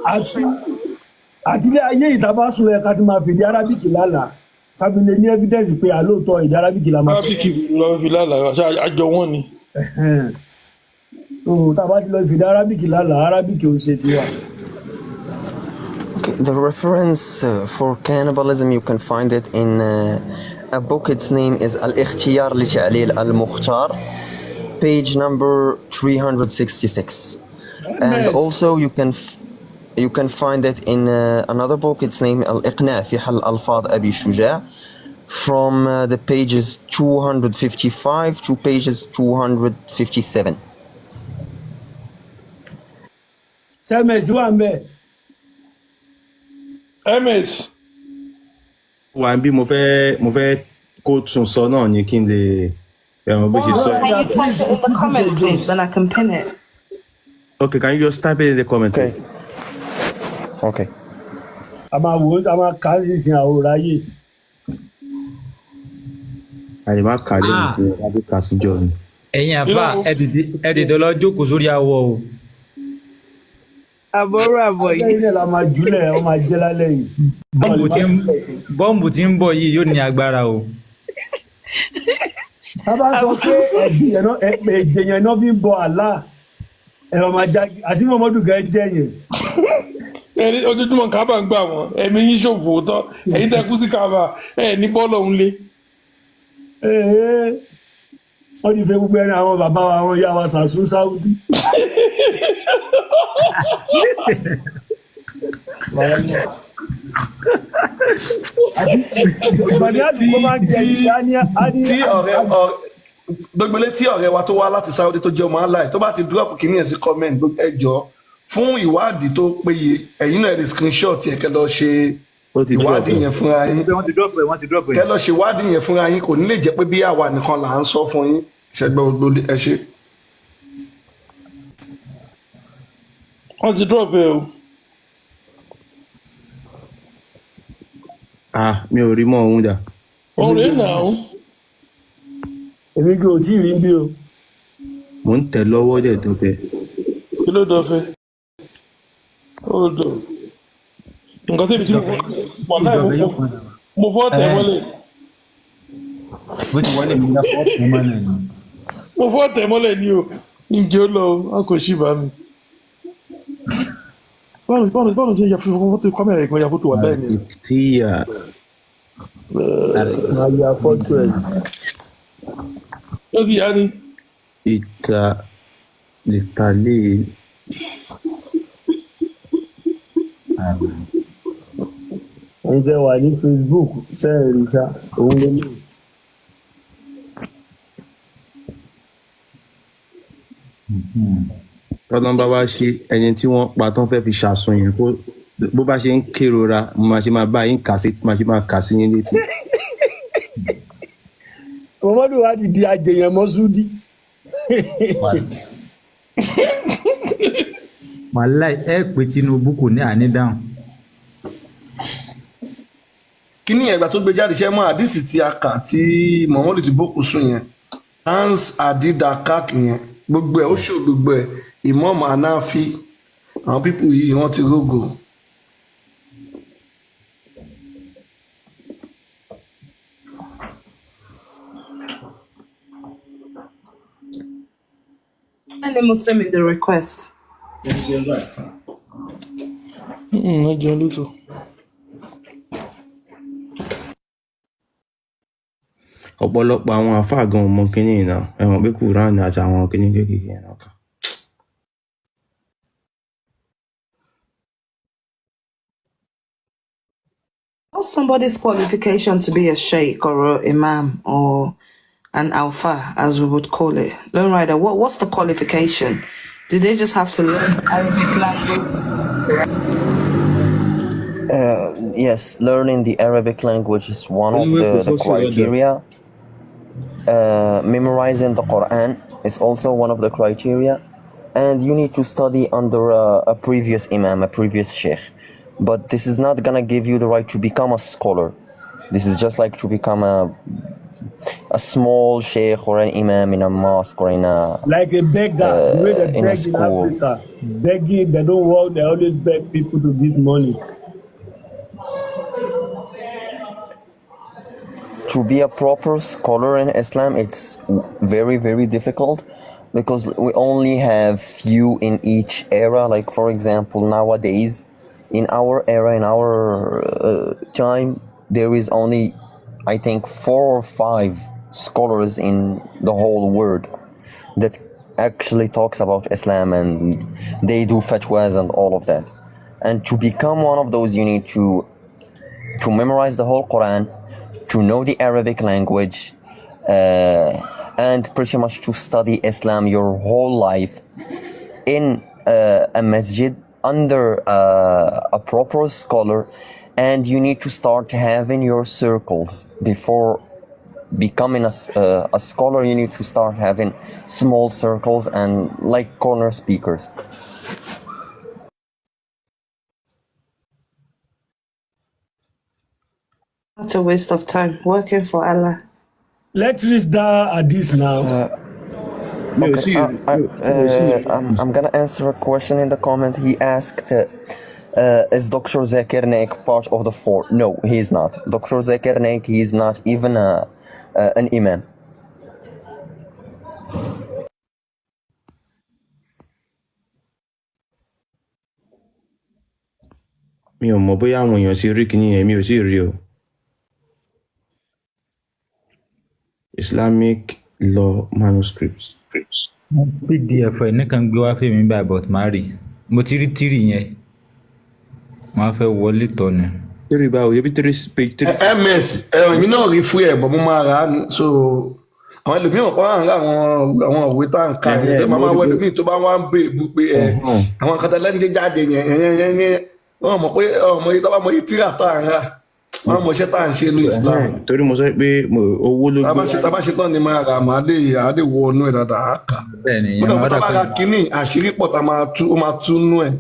Speaker 5: àti ilé ayé ìta sùn ẹ̀ ká ti máa fi èdè Arabic lálàá kábílẹ̀ ní evidence pé àlóòtọ́ èdè Arabic la máa
Speaker 6: Arabic lọ fi lálàá àjọ wọn ni.
Speaker 5: Tàbá ti lọ fi Arabic lálàá Arabic ò ṣe tiwa.
Speaker 7: Okay, the reference for cannibalism you can find it in a book. Its name is Al-Ikhtiyar li Ta'lil Al-Mukhtar, page number 366. And also you can find it in another book. Its name Al-Iqna' fi Hal Alfad Abi Shuja', from the pages 255 to pages 257.
Speaker 5: MS wà ń bẹ̀.
Speaker 6: MS.
Speaker 11: Wà ń bí mo fẹ́ kó tún sọ náà ni kí n lè ẹ̀wọ̀n bó ṣe sọ.
Speaker 9: Can you type it in the comment, please, then I can pin it.
Speaker 11: Okay, can you just type it in the comment, please?
Speaker 7: Okay.
Speaker 5: A máa kà á sí sin àwòrán ayé.
Speaker 11: Àyè má kà lé ní pé lábẹ́ kà síjọ ni.
Speaker 12: Ẹ̀yin àbá ẹ̀dìdọ̀ lọ jókòó sórí awọ o.
Speaker 9: Àbọ̀ yìí.
Speaker 5: Ilé la máa jùlẹ̀ ọ máa jẹ́ lálẹ́ yìí.
Speaker 12: Bọ́ǹbù tí ń bọ̀ yìí yóò ní agbára o.
Speaker 5: A bá sọ pé èdèyàn náà fi ń bọ àlá ẹ̀rọ máa já àti Muhammadu gan jẹ́ yẹn.
Speaker 6: Ẹni ojoojúmọ́ kábà ń gbà wọ́n ẹ̀mí yín ṣòfò tán ẹ̀yin tẹ́ kú sí kábà ní bọ́ọ̀lù ọ̀hún lé.
Speaker 5: Wọ́n ti fẹ́ gbogbo ẹni àwọn bàbá wa àwọn ìyá wa sàṣún sáúdí.
Speaker 1: Gbogbo tí ọ̀rẹ́ wa tó wá láti Saudi tó jẹ́ ọmọ aláì tó bá ti drop kìíní ẹ̀ sí comment ẹjọ́ fún ìwádìí tó péye ẹ̀yin náà lè screenshot ẹ̀ kẹ́ lọ ṣe ìwádìí yẹn fúnra yín kẹ́ lọ ṣe ìwádìí yẹn fúnra yín kò ní lè jẹ́ pé bí àwa nìkan là ń sọ fún yín ṣẹgbẹ́ gbogbo ẹ ṣe.
Speaker 6: Wọ́n ti drop ẹ o.
Speaker 11: Mi ò rí mọ́ òun dà.
Speaker 6: Ọ̀rẹ́ náà.
Speaker 5: Èmi kò tí ì rí bí o.
Speaker 11: Mo ń tẹ̀ lọ́wọ́ dẹ̀ dọ́fẹ́.
Speaker 6: Kí ló dọ́fẹ́? Ó dọ̀. Nǹkan tẹ́bi tí mo fọ́ tẹ̀ mọ́lẹ̀.
Speaker 12: Bó ti wọlé mi ní fọ́ tẹ̀ mọ́lẹ̀ ni.
Speaker 6: Mo fọ́ tẹ̀ mọ́lẹ̀ ni o. Ǹjẹ́ ó lọ a kò sí bá mi. Báwo ṣe ń ya fọ́tò kámẹ́rà ìgbọ́n ya fọ́tò wà bẹ́ẹ̀ ni?
Speaker 11: Tíyà.
Speaker 5: Máa ya fọ́tò ẹ̀.
Speaker 6: Ó sì yá ni.
Speaker 11: Ìtàlẹ̀.
Speaker 5: Ẹni tẹ́ wà ní Facebook sẹ́ẹ̀rì ṣá òun ló ní.
Speaker 11: Tọ́lọ́n bá wá ṣe ẹni tí wọ́n pa tán fẹ́ fi ṣàṣùyàn fún bó bá ṣe ń kérora mo máa ṣe máa bá yín kà sí máa ṣe máa kà sí yín létí.
Speaker 5: Muhammadu wa ti di àjẹyàn mọ́súdí.
Speaker 12: Wàláì ẹ pé Tinubu kò ní àní dáhùn.
Speaker 13: kí ni ẹgbà tó gbé jáde ṣe mọ́ àdìsí tí a kà tí Muhammadu ti bókù sùn yẹn hans adidakak yẹn gbogbo ẹ̀ ó ṣò gbogbo ẹ̀ Imam Hanafi àwọn pípù yìí wọ́n ti rógò.
Speaker 9: Any Muslim in the request.
Speaker 6: Ẹjọ́ lóòótọ́.
Speaker 11: ọ̀pọ̀lọpọ̀ àwọn àfáà gan mọ kínní náà ẹ̀wọ̀n pé Kùránì àti àwọn kínní kékeré yẹn náà kà.
Speaker 9: What's somebody's qualification to be a sheikh or an imam or an alpha, as we would call it? Lone Rider, what's the qualification? Do they just have to learn Arabic language?
Speaker 7: Yes, learning the Arabic language is one of the criteria. Memorizing the Quran is also one of the criteria. And you need to study under a previous imam, a previous sheikh. But this is not gonna give you the right to become a scholar. This is just like to become a small sheikh or an imam in a mosque or in a
Speaker 5: like a beggar, the way they
Speaker 7: in a
Speaker 5: beg in
Speaker 7: school.
Speaker 5: Africa. Begging, they don't work, they always beg people to give money.
Speaker 7: To be a proper scholar in Islam, it's very, very difficult because we only have few in each era. Like, for example, nowadays, in our era, in our time, there is only, I think, 4 or 5 scholars in the whole world that actually talks about Islam, and they do fatwas and all of that. And to become one of those, you need to memorize the whole Quran, to know the Arabic language, and pretty much to study Islam your whole life in a masjid under a proper scholar. And you need to start having your circles. Before becoming a scholar, you need to start having small circles and like corner speakers.
Speaker 9: What a waste of time working for Allah.
Speaker 5: Let's read the hadith now.
Speaker 7: Okay, I'm gonna answer a question in the comment. He asked, is Dr. Zakir Naik part of the 4? No, he is not. Dr. Zakir Naik, he is not even an imam.
Speaker 11: mi ò mọ̀ bóyá àwọn èèyàn ti rí kíní yẹn, mi ò sì rí o. Islamic law manuscripts.
Speaker 12: PDF ẹ̀ nìkan gbé wá fèmí báyìí but máa rí. Mo ti rí tírì yẹn. Máa fẹ́ wọlé tọ̀ ni.
Speaker 11: Tírì báwo, ebi page 3.
Speaker 13: ms èmi náà rí fún ẹ̀ bọ̀ mo máa rà á so àwọn ẹlòmíràn kan hàn àwọn òwe tá à ń ka ẹ̀ tẹ́ máa wọ ẹlòmíì tó bá wá ń bè bú pé àwọn kan tẹ́lẹ̀ ń jẹ́ jáde yẹn wọ́n mọ̀ pé ọmọ yìí tó bá mọ yìí tíra tá à ń rà wọ́n mọ̀ iṣẹ́ tá à ń ṣe ní Islam.
Speaker 11: Torí mo sọ pé owó ló gbé.
Speaker 13: tá bá ṣe tán ni máa rà máa dé wọ inú ẹ̀ dáadáa á kà. mo tá bá ra kínní àṣírí pọ̀ tá ó máa tú nú ẹ̀.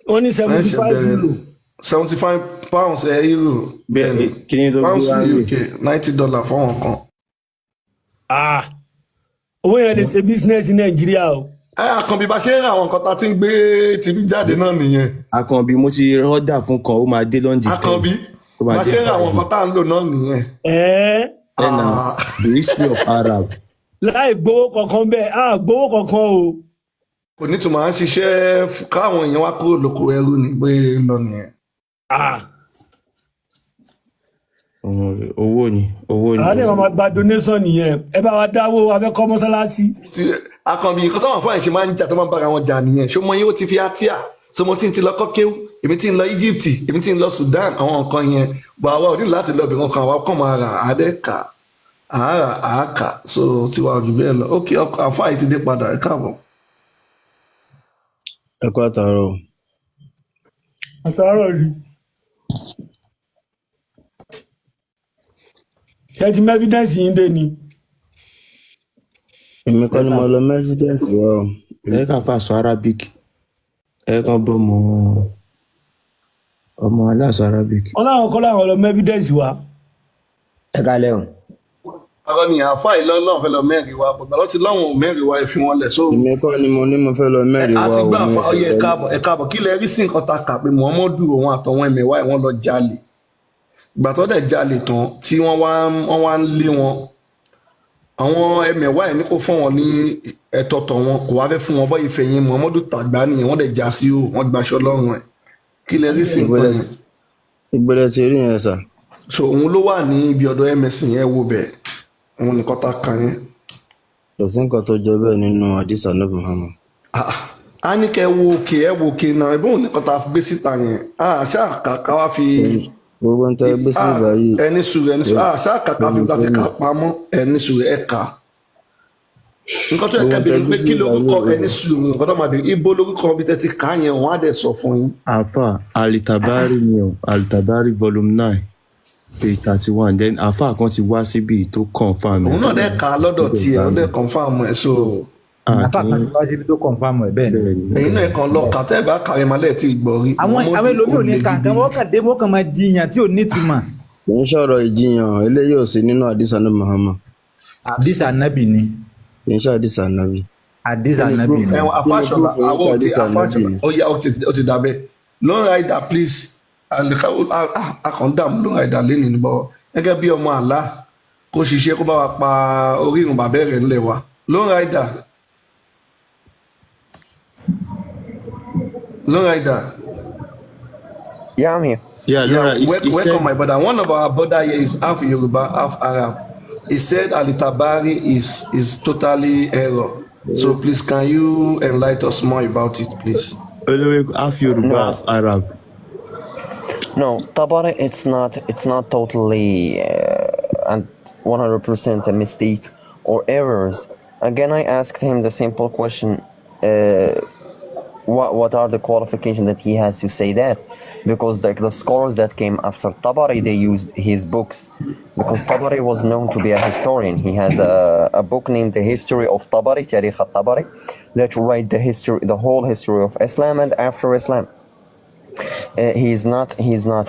Speaker 5: Ó ní 75 euro.
Speaker 13: 75 pounds euro.
Speaker 11: Bẹ́ẹ̀ni kíní ló gbé
Speaker 13: pounds
Speaker 11: wá
Speaker 13: ní
Speaker 11: lè.
Speaker 13: UK $90 fọ́wọ́n kan.
Speaker 5: Owó yẹn lè ṣe business ní Nàìjíríà o.
Speaker 13: Àkànbí bá ṣe ń ra àwọn nǹkan tá a ti ń gbé tìbí jáde náà nìyẹn.
Speaker 11: Àkànbí mo ti rọ́dà fún kan ó máa dé London.
Speaker 13: Àkànbí bá ṣe ń ra àwọn nǹkan tá a ń lò náà nìyẹn.
Speaker 11: Ẹ̀nà the history of Arab.
Speaker 5: Láì gbowó kankan bẹ́ẹ̀, gbowó kankan o.
Speaker 13: Kò ní tún máa ń ṣiṣẹ́ káwọn èèyàn wá kúrò lóko ẹrú ni pé lọ nìyẹn.
Speaker 11: Owó ni.
Speaker 5: Àwọn èèyàn máa gba donation nìyẹn. Ẹ bá wa dáwó abẹ́kọ́ mọ́sálásí.
Speaker 13: Àkànbí nǹkan táwọn afáàyàn ṣe máa ń jà tó máa ń bára wọn jà nìyẹn. Ṣé mo yẹ ó ti fi atíà so mo ti ń lọ kọ́kéwù èmi ti ń lọ Egypt èmi ti ń lọ Sudan àwọn nǹkan yẹn bọ̀ àwa ò ní láti lọ ibìkan kan àwa kàn máa rà àádẹ́ka àárà àákà so tiwa jù bẹ́ẹ̀ lọ. Ókè ọkọ̀ àfáà ti dé padà ẹ káàbọ̀.
Speaker 10: Ẹ kú àtàárọ̀.
Speaker 5: Àtàárọ̀ rí. Ṣé ti evidence yín dé ni?
Speaker 10: Èmi kọ́ ni mo lọ Mercedes wá o.
Speaker 11: Ẹ kàn fà sọ Arabic. Ẹ kàn bọ́ mọ́ ọmọ aláṣọ Arabic.
Speaker 5: ọlọ́run kọ́ láwọn ọlọ́mọ evidence wa.
Speaker 8: ẹ kalẹ́ o.
Speaker 13: ọ̀rọ̀ ni àáfà ìlọ́lọ́ fẹ́ lọ mẹ́rin wa bọ̀dọ̀ lọ́ti lọ́wọ́n ò mẹ́rin wa fi wọn lẹ̀ so.
Speaker 10: èmi kọ́ ni mo ní mo fẹ́ lọ mẹ́rin wa
Speaker 13: àti
Speaker 10: o.
Speaker 13: gbà àfa ọyẹ ẹ̀ka àbọ̀ kí lẹ rí sí nǹkan ta kà pé Muhammadu òun àtọ̀wọn ẹ̀mẹ̀wá ẹ̀ wọ́n lọ jalè ìgbà tó dẹ̀ jalè tán tí wọ́n wá ń lé wọn àwọn ẹ̀mẹ̀wá ẹ̀ ní kó fún wọn ní ẹ̀tọ́tọ̀ wọn kò wá fẹ́ fún wọn bọ́ ìfẹ̀yìn Muhammadu tàgbá nìyẹn wọ́n dẹ̀ já sí o wọ́n gbaṣọ lọ́rùn ẹ̀ kí lẹ rí sí nǹkan yẹn.
Speaker 10: ìgbẹ́lẹ̀ ti rí yẹn sà.
Speaker 13: so òun ló wà ní ibi ọ̀dọ̀ ms yẹn wo bẹ́ẹ̀ òun nìkan ta kàn yẹn.
Speaker 10: kò sí nǹkan tó jọ bẹ́ẹ̀ nínú àdìsá náà Muhammad.
Speaker 13: a ní kẹ́ wo òkè náà ẹ̀bùn nìkan ta gbé síta yẹn ṣáà kàkà wá fi.
Speaker 10: gbogbo ń tẹ gbé sí ìbáyìí.
Speaker 13: ẹni sùúrù ṣáà kàkà fi gbà tí kà pamọ́ ẹni sùúrù ẹ̀ka. nǹkan tó yẹ ká bèrè pé kí lórúkọ ẹni sùúrù nǹkan tó máa bèrè ibo lórúkọ bí tẹ́tí ká yẹn wọ́n á dẹ̀ sọ fún yín.
Speaker 11: àfà alitabari ni o alitabari volume 9 page 31 then àfà kan ti wá síbi tó confam.
Speaker 13: òun náà dẹ̀ ká lọ́dọ̀ tiẹ̀ ó dẹ̀ confam ẹ̀ so.
Speaker 12: àfà kan ti wá síbi tó confam ẹ̀ bẹ́ẹ̀ ni.
Speaker 13: ẹ̀yin náà kàn lọ kà tẹ́ẹ̀ bá kàwé malẹ̀ tí ì gbọ́ rí.
Speaker 12: àwọn ẹlòmíì ò ní kankan wọ́n kàn dé wọ́n kàn máa jiyàn tí ò ní ìtumọ̀.
Speaker 10: kì í ṣọ̀rọ̀ ìjiyàn eléyìí ò sí nínú àdìsá náà Muhammad.
Speaker 12: àdìsá nábì ni.
Speaker 10: kì í ṣe àdìsá nábì.
Speaker 12: àdìsá nábì ni.
Speaker 13: afáṣọba àwọn ò ti afáṣọba ó ti dàbẹ́ long rider please akọ̀ndàmú long rider lé nínú bọ́ gẹ́gẹ́ bí ọmọ àlá kó ṣiṣẹ́ kó bá wa pa orírun bàbẹ́ rẹ̀ ńlẹ̀ wa long rider. Long rider.
Speaker 7: Yeah, I'm here.
Speaker 11: Yeah, Laura,
Speaker 13: welcome, my brother. One of our brother here is half Yoruba, half Arab. He said Alitabari is totally error. So please, can you enlighten us more about it, please?
Speaker 11: Half Yoruba, half Arab.
Speaker 7: No, Tabari, it's not totally and 100% a mistake or errors. Again, I asked him the simple question. What are the qualifications that he has to say that? Because the scholars that came after Tabari, they used his books. Because Tabari was known to be a historian. He has a book named The History of Tabari, Tarikh al-Tabari, that write the whole history of Islam and after Islam. He's not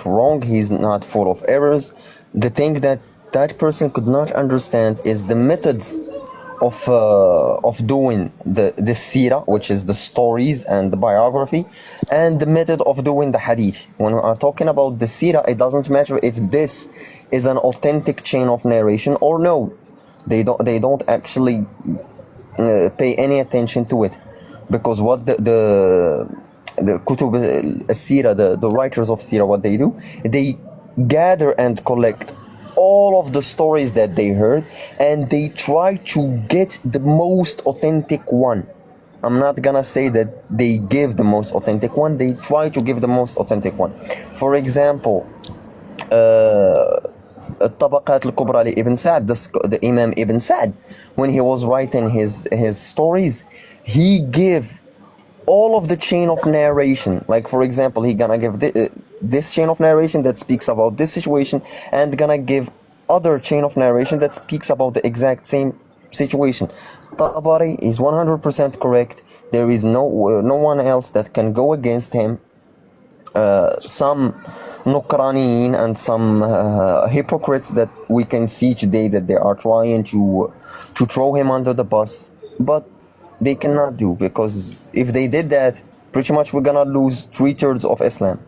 Speaker 7: wrong. He's not full of errors. The thing that person could not understand is the methods of doing the seerah, which is the stories and the biography, and the method of doing the hadith. When we are talking about the seerah, it doesn't matter if this is an authentic chain of narration or no. They don't actually pay any attention to it, because what the kutub al-seerah, the writers of seerah, what they do, they gather and collect all of the stories that they heard, and they try to get the most authentic one. I'm not gonna say that they give the most authentic one, they try to give the most authentic one. For example, Tabaqat al-Kubra li Ibn Sa'd, the Imam Ibn Sa'd, when he was writing his stories, he gave all of the chain of narration. Like, for example, he gonna give this chain of narration that speaks about this situation, and gonna give other chain of narration that speaks about the exact same situation. Tabari is 100% correct. There is no one else that can go against him. Some Nukraniyin and some hypocrites that we can see today, that they are trying to throw him under the bus, but they cannot do, because if they did that, pretty much we're gonna lose 3/3 of Islam.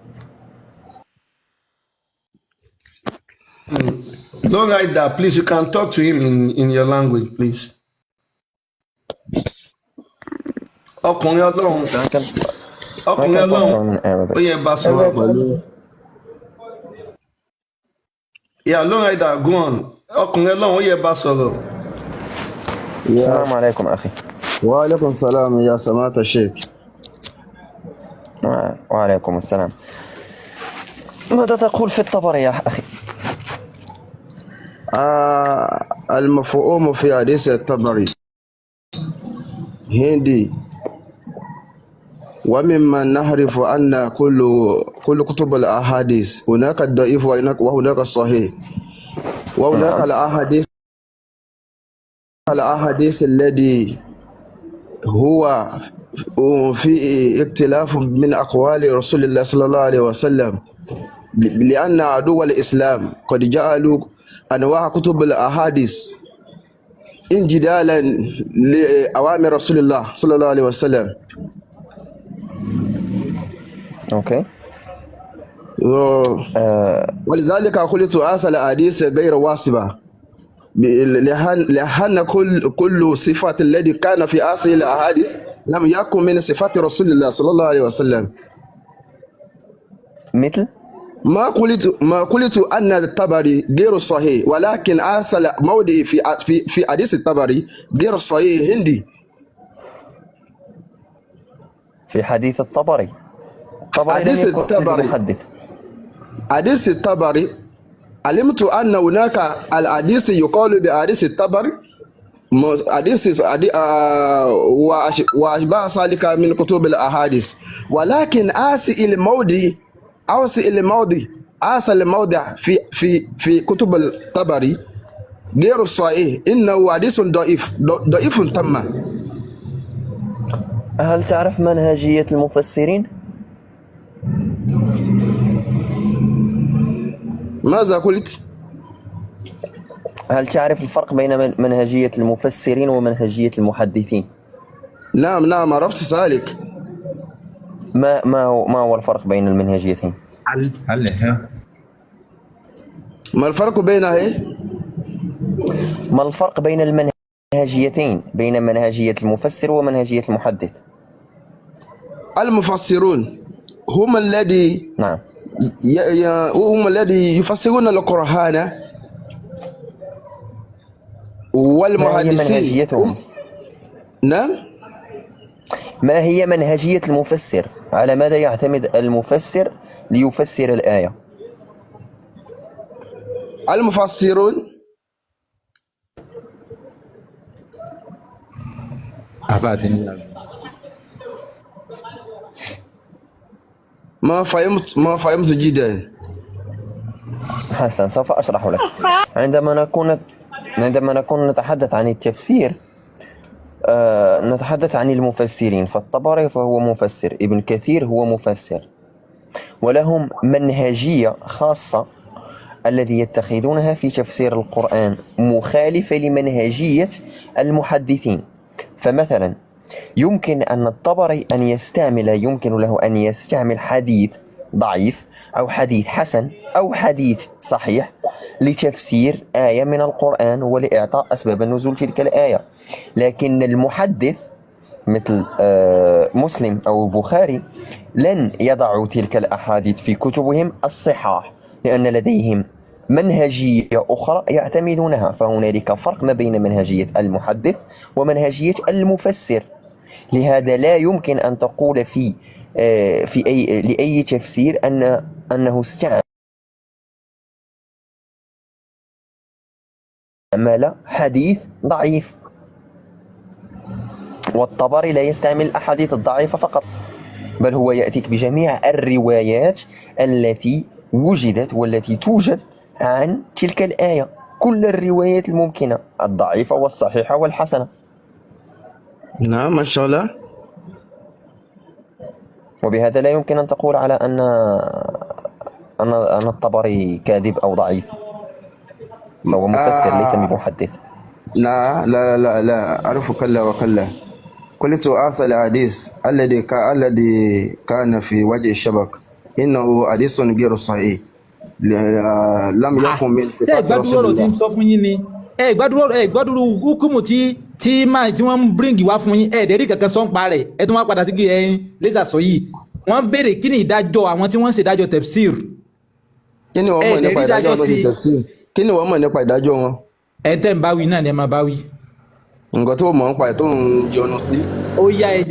Speaker 13: Don't write that, please. You can talk to him in your language, please. Ọkùnrin Ọlọ́run, ó yẹ bá sọ̀rọ̀ pẹ̀lú. Yeah, don't write that. Go on. Ọkùnrin Ọlọ́run, ó yẹ bá sọ̀rọ̀.
Speaker 7: Assalamu alaikum, akhi.
Speaker 10: وعليكم السلام يا سماعة الشيخ.
Speaker 7: وعليكم السلام. ماذا تقول في الطبري يا أخي؟
Speaker 10: المفهوم في حديث الطبري هندي، وممن نعرف أن كل كتب الأحاديث هناك الضعيف وهناك الصحيح، وهناك الأحاديث الذي هو في اختلاف من أقوال رسول الله صلى الله عليه وسلم لأن عدو الإسلام قد جعلوا أنواع كتب الأحاديث انجدالا لأوامر رسول الله صلى الله عليه وسلم.
Speaker 7: اوكي.
Speaker 10: ولذلك قلت هذا الحديث غير واصبة لأن كل صفات الذي كان في هذه الأحاديث لم يكن من صفات رسول الله صلى الله عليه وسلم.
Speaker 7: مثل
Speaker 10: ما قلت أن الطبري غير صحيح، ولكن أصل موضع في حديث الطبري غير صحيح عندي.
Speaker 7: في حديث الطبري
Speaker 10: حديث الطبري حديث الطبري علمت أن هناك الحديث يقال بحديث الطبري حديث وأشباه ذلك من كتب الأحاديث، ولكن أصل الموضع في كتب الطبري غير صحيح، إنه حديث ضعيف تماما.
Speaker 7: هل تعرف منهجية المفسرين؟
Speaker 10: ماذا قلت؟
Speaker 7: هل تعرف الفرق بين منهجية المفسرين ومنهجية المحدثين؟
Speaker 10: نعم عرفت ذلك.
Speaker 7: ما هو الفرق بين المنهجيتين؟
Speaker 10: ما الفرق بينها؟
Speaker 7: ما الفرق بين المنهجيتين، بين منهجية المفسر ومنهجية المحدث؟
Speaker 10: المفسرون هم الذي
Speaker 7: نعم
Speaker 10: هم الذي يفسرون القرآن، والمحدثين نعم.
Speaker 7: ما هي منهجية المفسر؟ على ماذا يعتمد المفسر ليفسر الآية؟
Speaker 10: المفسرون ما فهمت جدا.
Speaker 7: حسن، سوف أشرح لك. عندما نكون نتحدث عن التفسير نتحدث عن المفسرين، فالطبري فهو مفسر، ابن كثير هو مفسر، ولهم منهجية خاصة الذي يتخذونها في تفسير القرآن مخالفة لمنهجية المحدثين. فمثلا يمكن الطبري يمكن له أن يستعمل حديث ضعيف أو حديث حسن أو حديث صحيح لتفسير آية من القرآن ولإعطاء أسباب النزول تلك الآية. لكن المحدث مثل مسلم أو البخاري لن يضعوا تلك الأحاديث في كتبهم الصحاح، لأن لديهم منهجية أخرى يعتمدونها. فهنالك فرق ما بين منهجية المحدث ومنهجية المفسر. لهذا لا يمكن أن تقول لأي تفسير أنه استعمل حديث ضعيف، والطبري لا يستعمل الأحاديث الضعيفة فقط، بل هو يأتيك بجميع الروايات التي وجدت والتي توجد عن تلك الآية، كل الروايات الممكنة، الضعيفة والصحيحة والحسنة.
Speaker 10: نعم ما شاء الله.
Speaker 7: وبهذا لا يمكن أن تقول على أن الطبري كاذب أو ضعيف، فهو مفسر ليس بمحدث.
Speaker 10: لا أعرف كلا وكلا. قلت أصل الحديث الذي كان في وجه الشبك إنه حديث غير صحيح لم يكن من صفات رسول الله.
Speaker 12: gbàdúrà hukumu tí máa tí wọ́n ń bring wá fún yín dẹ̀rí kankan sọ ń pa rẹ̀ ẹ tún wá padà sí kí ẹyin lẹ́sà sọ yìí wọ́n béèrè kí ni ìdájọ́ àwọn tí wọ́n ń ṣèdájọ́ tafsir.
Speaker 10: kí ni wọ́n mọ̀ nípa ìdájọ́ wọn tafsir? Kí ni wọ́n mọ̀ nípa ìdájọ́ wọn?
Speaker 12: ẹ tẹ́ ń bá wí náà ni ẹ máa bá wí.
Speaker 10: nǹkan tó mọ̀ nípa ẹ̀ tó ń yọnu sí.
Speaker 12: ó yá ẹ̀yin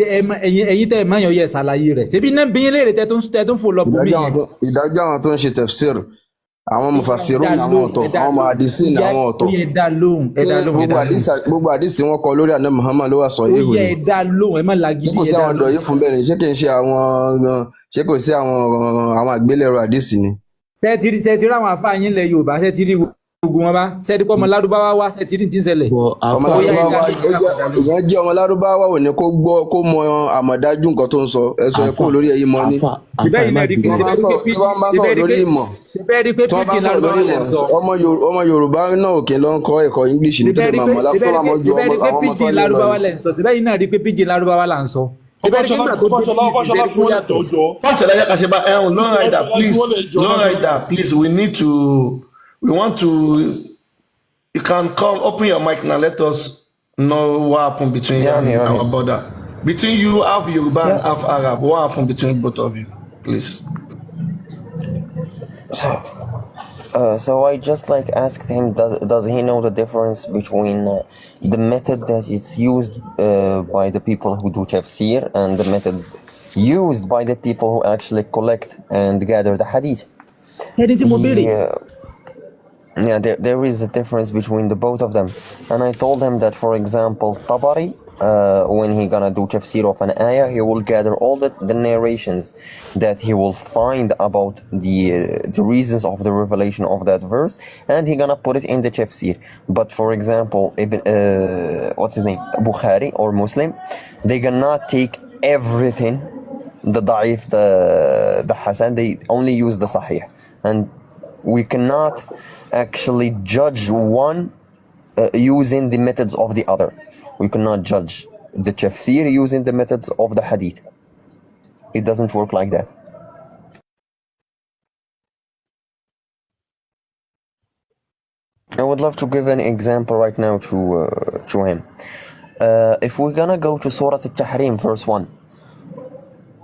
Speaker 12: tẹ́ ẹ máa yan yẹ ṣàlàyé rẹ̀ ṣebí náà bí yín léèrè tẹ́ tó ń fò lọ bùnmí yẹn.
Speaker 10: ìdájọ́ àwọn tó ń ṣe tafsir, àwọn mufasirun àwọn ọ̀tọ̀, àwọn muhaddisin àwọn ọ̀tọ̀. gbogbo àdìsí tí wọ́n kọ lórí àná Muhammad ló wà sọ yìí.
Speaker 12: ó yẹ ẹ dá lóhùn ẹ má lagidi.
Speaker 10: kò sí àwọn ọ̀dọ̀ yìí fún bẹ́ẹ̀ ni, ṣé kò sí àwọn àgbélẹ̀rọ àdìsí ni.
Speaker 12: ṣé ti rí àwọn àfáà yín lẹ Yorùbá ṣé ti rí ogun wọn bá ṣẹ́ẹ́dí pọ́ ọmọ lárúbáwá wá ṣẹ́ẹ́tì tí ń ṣẹlẹ̀.
Speaker 10: ọmọ lárúbáwá ìyẹn jẹ́ ọmọ lárúbáwá ò ní kó gbọ́ kó mọ àmọ̀dájú nǹkan tó ń sọ ẹ sọ ẹ kó lórí ẹ̀yin mọ ní.
Speaker 12: tí wọ́n
Speaker 10: bá sọ̀rọ̀ lórí ìmọ̀ ọmọ Yorùbá náà òkè ló ń kọ́ ẹ̀kọ́ English ní tó lè máa mọ̀ lápò àmọ́ ju ọmọ tó ń lọ.
Speaker 12: síbẹ̀ yìí náà rí pé pidgin lárúbáwá là ń sọ.
Speaker 13: Please, we want to. You can come, open your mic now. Let us know what happened between you and our brother. Between you, half Yoruba and half Arab. What happened between both of you, please?
Speaker 7: So I just like asked him, does he know the difference between the method that it's used by the people who do tafsir and the method used by the people who actually collect and gather the hadith? Yeah, there is a difference between the both of them. And I told him that, for example, Tabari, when he gonna do tafsir of an ayah, he will gather all the narrations that he will find about the reasons of the revelation of that verse, and he gonna put it in the tafsir. But for example, what's his name, Bukhari or Muslim, they gonna take everything, the da'if, the hasan, they only use the sahih, and we cannot actually judge one using the methods of the other. We cannot judge the tafsir using the methods of the hadith. It doesn't work like that. I would love to give an example right now to him. If we're gonna go to Surah Al-Tahrim, verse 1,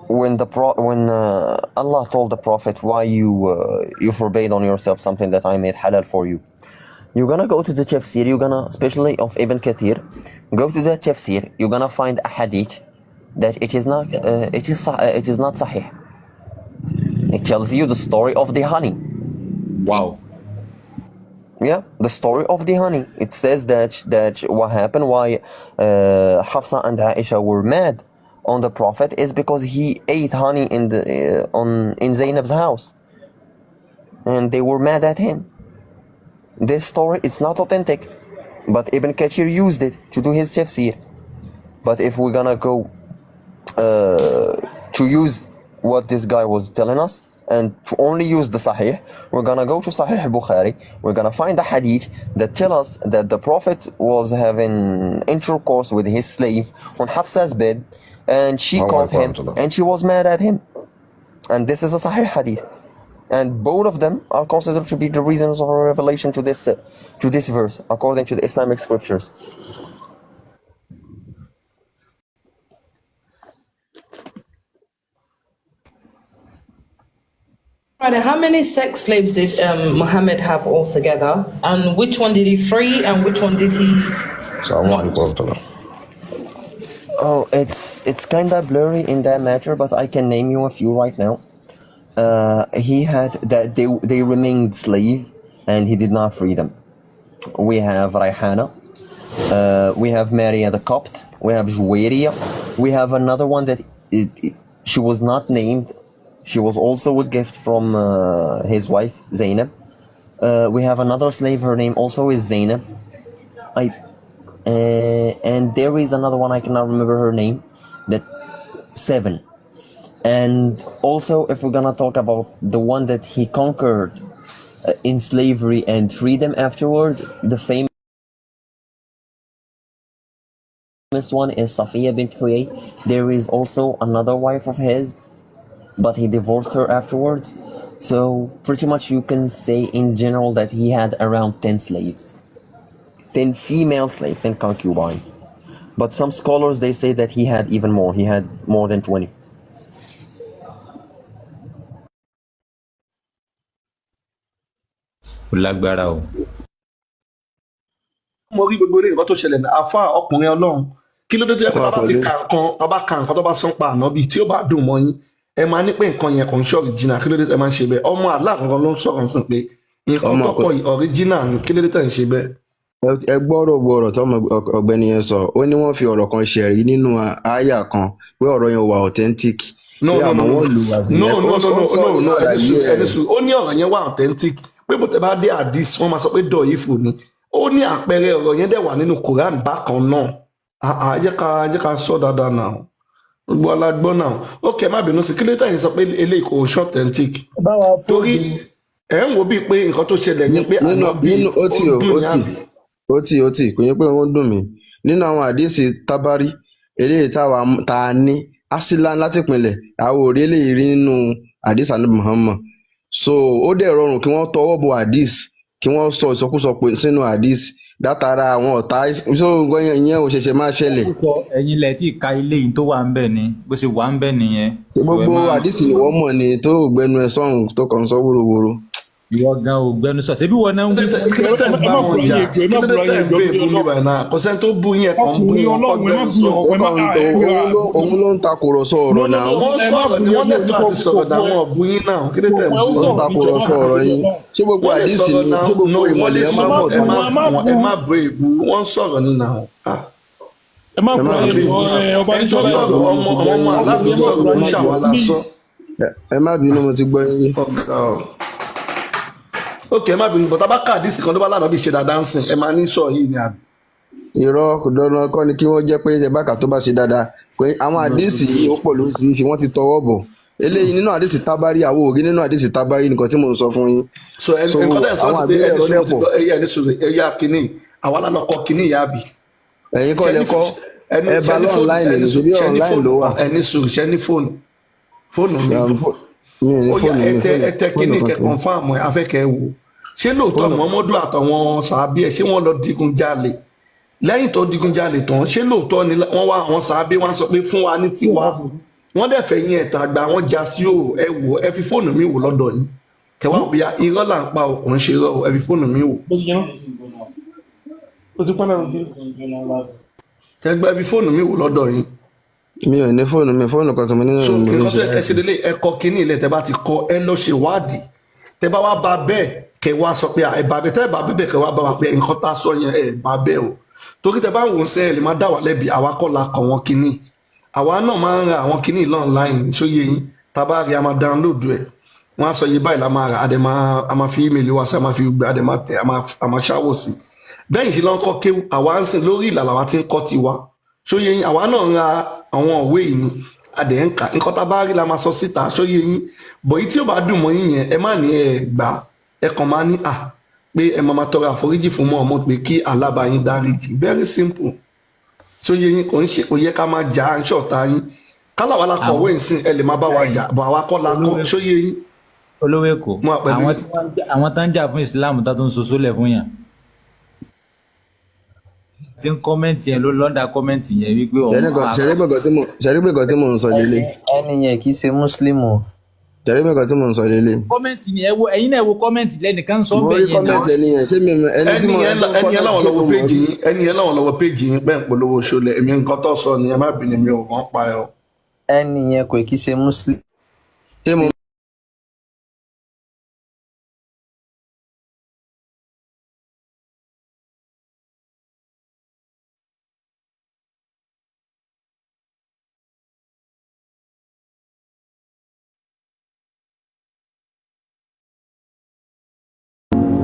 Speaker 7: when Allah told the Prophet, why you forbade on yourself something that I made halal for you, you're gonna go to the tafsir, you're gonna, especially of Ibn Kathir, go to the tafsir, you're gonna find a hadith that it is not sahih. It tells you the story of the honey.
Speaker 11: Wow.
Speaker 7: Yeah, the story of the honey. It says that what happened, why Hafsa and Aisha were mad on the Prophet is because he ate honey in Zainab's house, and they were mad at him. This story is not authentic, but Ibn Kathir used it to do his tafsir. But if we're gonna go to use what this guy was telling us and to only use the Sahih, we're gonna go to Sahih Bukhari, we're gonna find a hadith that tell us that the Prophet was having intercourse with his slave on Hafsa's bed, and she called him and she was mad at him, and this is a Sahih hadith, and both of them are considered to be the reasons of a revelation to this verse according to the Islamic scriptures.
Speaker 9: Right, how many sex slaves did Muhammad have altogether, and which one did he free and which one did he not?
Speaker 7: Oh, it's kind of blurry in that matter, but I can name you a few right now. He had that they remained slave and he did not free them. We have Rayhana, we have Maria the Copt, we have Juwayriya, we have another one that she was not named. She was also a gift from his wife Zainab. We have another slave, her name also is Zainab. And there is another one, I cannot remember her name, that 7. And also, if we're gonna talk about the one that he conquered in slavery and freedom afterward, the famous one is Safiya bint Huyay. There is also another wife of his, but he divorced her afterwards. So pretty much you can say in general that he had around 10 slaves. 10 female slaves, 10 concubines. But some scholars, they say that he had even more. He had more than 20.
Speaker 11: Lágbára o.
Speaker 13: Mo rí gbogbo ilé ìbọn tó ṣẹlẹ̀ ní àfa ọkùnrin Ọlọ́run, kí ló dé tó yẹ pé bàbá ti ka nǹkan tó bá sọ pa ànábì tí ó bá dùn mọ́ yín ẹ máa ní pé nǹkan yẹn kò ń ṣe original, kí ló dé tẹ́ máa ń ṣe bẹ́ẹ̀? Ọmọ aláàkọ́kọ́ ló ń sọ̀rọ̀ sí pé nǹkan tó kọ original ni, kí ló dé tẹ́ ń ṣe bẹ́ẹ̀?
Speaker 10: ẹ gbọ́rọ̀ tọ́mọ ọ̀gbẹ́ni yẹn sọ, ó ní wọ́n fi ọ̀rọ̀ kan ṣẹ̀rí nínú àyà kan pé ọ̀rọ̀ yẹn wà authentic.
Speaker 13: No, ó ní ọ̀rọ̀ yẹn wà authentic, pé bó tẹ bá dé hadith wọ́n máa sọ pé dọ̀ ìfù ni ó ní àpẹẹrẹ ọ̀rọ̀ yẹn dẹ̀ wà nínú Quran bákan náà jẹ́ ká sọ dáadáa náà gbogbo alágbọ́n náà ó kẹ́ má bínú sí kí ló tẹ̀yìn sọ pé eléyìí kò ṣe authentic torí ẹ̀ ń wo bíi pé nǹkan tó ṣẹlẹ̀ yẹn pé ànábì ó dùn yàn bí.
Speaker 10: ó tì kò yẹ pé wọ́n dùn mí nínú àwọn àdìsí tábárí eléyìí tá a ní asílá láti pinlẹ̀ àwọn òrí eléyìí rí nínú àdìsí ànábì Muhammad so ó dẹ̀ rọrùn kí wọ́n tọwọ́ bọ àdìsí kí wọ́n sọ ìsọkúsọ pé sínú àdìsí látara àwọn ọ̀tá ìṣòro ìyẹn ò ṣẹ̀ṣẹ̀ máa ṣẹlẹ̀.
Speaker 12: ẹ̀yin lẹ tí ka ilé yìí tó wà ń bẹ ni bó ṣe wà ń bẹ nìyẹn.
Speaker 10: gbogbo àdìsí ni wọ́n mọ̀ ni tó gbẹnu ẹ̀ sọ̀hún tó kàn sọ wóróworó.
Speaker 12: ìwọ gan ò gbẹnu sọ ṣebí wọn náà ń wí.
Speaker 13: kí ló tẹ̀ ń bá wọn jà kí ló tẹ̀ ń bẹ ìbú mi báyìí náà kò sẹ́ni tó bú yín ẹ̀kan bú yín ọkọ̀ gbẹnu sọ.
Speaker 10: òun ló ń takòrọ̀sọ ọ̀rọ̀ náà.
Speaker 13: wọ́n sọ̀rọ̀ ni wọ́n lẹ́tọ́ àti sọ̀rọ̀ náà wọn bú yín náà kí ló tẹ̀ ń bú yín.
Speaker 10: wọ́n takòrọ̀sọ ọ̀rọ̀ yín ṣé gbogbo àdìsí ni ṣé gbogbo ìmọ̀lẹ̀ ẹ máa mọ̀ tó.
Speaker 13: ẹ má bú ìbú wọ́n sọ̀rọ̀ ní náà.
Speaker 6: ẹ má bú ọba nítorí
Speaker 13: ọmọ aláàbò sọ̀rọ̀ ń ṣàwálà sọ.
Speaker 10: ẹ má bínú mo ti gbọ́ yín.
Speaker 13: ok má bínú bọ́tà bá ká àdìsí kan tó bá lànà bí ṣe dáadáa ń sìn ẹ máa ní sọ yìí ni àbí.
Speaker 10: irọ́ kò dandan kọ́ ni kí wọ́n jẹ́ pé ẹ bá kà tó bá ṣe dáadáa pé àwọn àdìsí yìí ó pọ̀ lóríṣiríṣi wọ́n ti tọwọ́ bọ̀ eléyìí nínú àdìsí tábárí àwọ̀ òrí nínú àdìsí tábárí nìkan tí mò ń sọ fún yín.
Speaker 13: so nǹkan tẹ̀ ń sọ sí pé ẹni sùúrù ẹ̀yà kìíní àwa lánàá kọ kìíní ìyá àbí.
Speaker 10: ẹ̀yin kọ́ lẹ kọ́ ẹ bá lọ́ọ̀nláìnì ní ṣe bí ọ̀nláìnì ló wà.
Speaker 13: ẹni sùúrù ṣe ní fóònù mi ó yà ẹtẹ kìíní kẹ kọ̀ǹfàmù ẹ afẹ́kẹ́ wò ṣé lóòótọ́ Muhammadu àtàwọn sàábí ẹ̀ ṣé wọ́n lọ digunjalè lẹ́yìn tó digunjalè tán ṣé lóòótọ́ ni wọ́n wá àwọn sàábí wọn sọ pé fún wa ní tiwa wọ́n dẹ̀ fẹ́ yín ẹ̀ta àgbà wọn já sí o ẹ wò ẹ fi fóònù mi wò lọ́dọ̀ yín kẹwàá òbí irọ́ là ń pa òun ṣe irọ́ ẹ fi fóònù mi wò. kẹgbẹ́ fi fóònù mi wò lọ́dọ̀ yín.
Speaker 10: mi ò ní fóònù kan tó mo ní
Speaker 13: so nǹkan tó ẹ ṣe lélẹ̀ ẹ kọ kínní ilẹ̀ tẹ bá ti kọ ẹ lọ ṣe wádìí tẹ bá wá bá bẹ́ẹ̀ kẹ wá sọ pé ẹ bá bẹ́ẹ̀ tẹ bá bẹ́ẹ̀ kẹ wá bá wa pé nǹkan tá a sọ yẹn ẹ bá bẹ́ẹ̀ o torí tẹ bá wò ó sẹ́ ẹ lè má dá wà lẹ́bi àwa kọ́ la kọ̀ wọ́n kínní àwa náà máa ń ra àwọn kínní online sóye yín tá a bá rí a máa download ẹ̀ wọ́n á sọ yìí báyìí la máa rà a máa fi email wá sí a máa fi gbé a máa tẹ̀ a máa ṣáwó sí bẹ́ẹ̀ ṣe ló ń kọ́ kéwù àwa ń sìn lórí ìlànà àwa ti ń kọ́ tiwa sóye yín àwa náà ń ra àwọn òwe yìí ni adẹ̀ ń kà nǹkan tá a bá rí la máa sọ síta sóye yín bọ̀ yìí tí ó bá dùn mọ́ yín yẹn ẹ má ní ẹ gbà ẹ kàn máa ní pé ẹ máa tọrọ àforíjì fún mọ́ ọmọ pé kí alába yín dáríjì very simple sóye yín kò ń ṣe kò yẹ ká máa jà á ń ṣọ̀tá yín kálàwá la kọ̀wé ìsìn ẹ lè máa bá wa jà bọ̀ àwa kọ́ la kọ́ sóye yín.
Speaker 12: olówó èkó àwọn tó ń jà fún Islam tó ń soso lẹ̀ fún yàn tí ń kọ́mẹ́ǹtì yẹn ló lọ́ndà kọ́mẹ́ǹtì yẹn wípé ọ̀hún.
Speaker 10: ṣẹ̀rígbẹ̀gọ̀ tí mò ń sọ lélẹ̀.
Speaker 14: ẹni yẹn kì í ṣe Muslim o.
Speaker 10: ṣẹ̀rígbẹ̀gọ̀ tí mò ń sọ lélẹ̀.
Speaker 12: kọ́mẹ́ǹtì ni ẹ̀yin náà wo kọ́mẹ́ǹtì lẹ́nìkan sọ bẹ́ẹ̀ yẹn náà.
Speaker 10: mo rí kọ́mẹ́ǹtì ẹni yẹn ṣé mi ẹni tí mo
Speaker 13: ẹni yẹn láwọn lọ́wọ́ péjì yín ẹni yẹn láwọn lọ́wọ́ péjì yín bẹ́ẹ̀ ń polówó ṣọlẹ̀ èmi nǹkan tó sọ ni ẹ má bínú mi ò wọ́n pa ẹ o.
Speaker 14: ẹni yẹn kò kì í ṣe Muslim.
Speaker 10: ṣé mo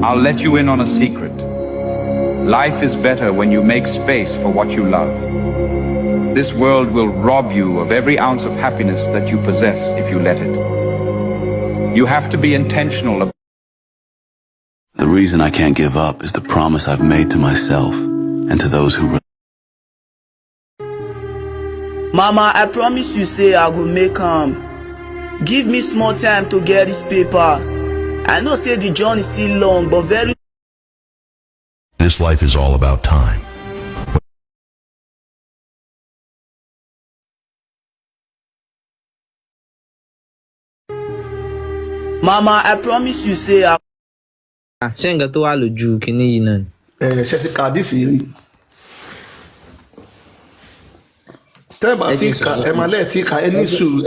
Speaker 15: I'll let you in on a secret. Life is better when you make space for what you love. This world will rob you of every ounce of happiness that you possess if you let it. You have to be intentional about.
Speaker 16: The reason I can't give up is the promise I've made to myself and to those who.
Speaker 17: Mama, I promise you say I go make give me small time to get this paper. I know say the journey is still long, but very.
Speaker 18: This life is all about time.
Speaker 17: Mama, I promise you say I.
Speaker 14: ṣé nǹkan tó wà lójú kínní yìí náà.
Speaker 13: ṣe ti ka àdìsí rí tẹ́ẹ̀bà tí ka ẹ máa lẹ́ẹ̀ tí ka ẹni sùúrù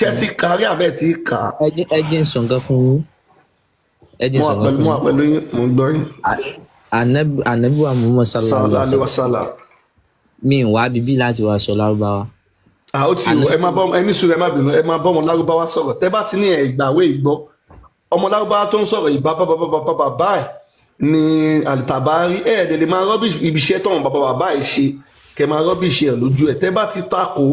Speaker 13: ṣe ti kárí àbẹ́ tí ka.
Speaker 14: ẹ jẹ́ n sọ nǹkan fún yín.
Speaker 13: mo wà pẹ̀lú yín mo ń gbọ́ yín.
Speaker 14: Ànábì wa Muhammad
Speaker 13: sallallahu alaihi wasallam.
Speaker 14: mi ń wá bíbí láti wá sọ lárúbáwá.
Speaker 13: ó ti wò ẹ máa bọ́ ẹni sùúrù ẹ má bínú ẹ máa bọ́ wọn lárúbáwá sọ̀rọ̀ tẹ́ bá ti ní ẹ̀ ìgbàwé ìgbọ́ ọmọ lárúbáwá tó ń sọ̀rọ̀ yìí bàbá ẹ̀ ni àlìtàbárí ẹ̀ẹ́dẹ̀ lè máa rọ́bì ibi iṣẹ́ tọ̀hún bàbá ẹ̀ ṣe kẹ máa rọ́bì iṣẹ́ ẹ̀ lójú ẹ̀ tẹ́ bá ti takò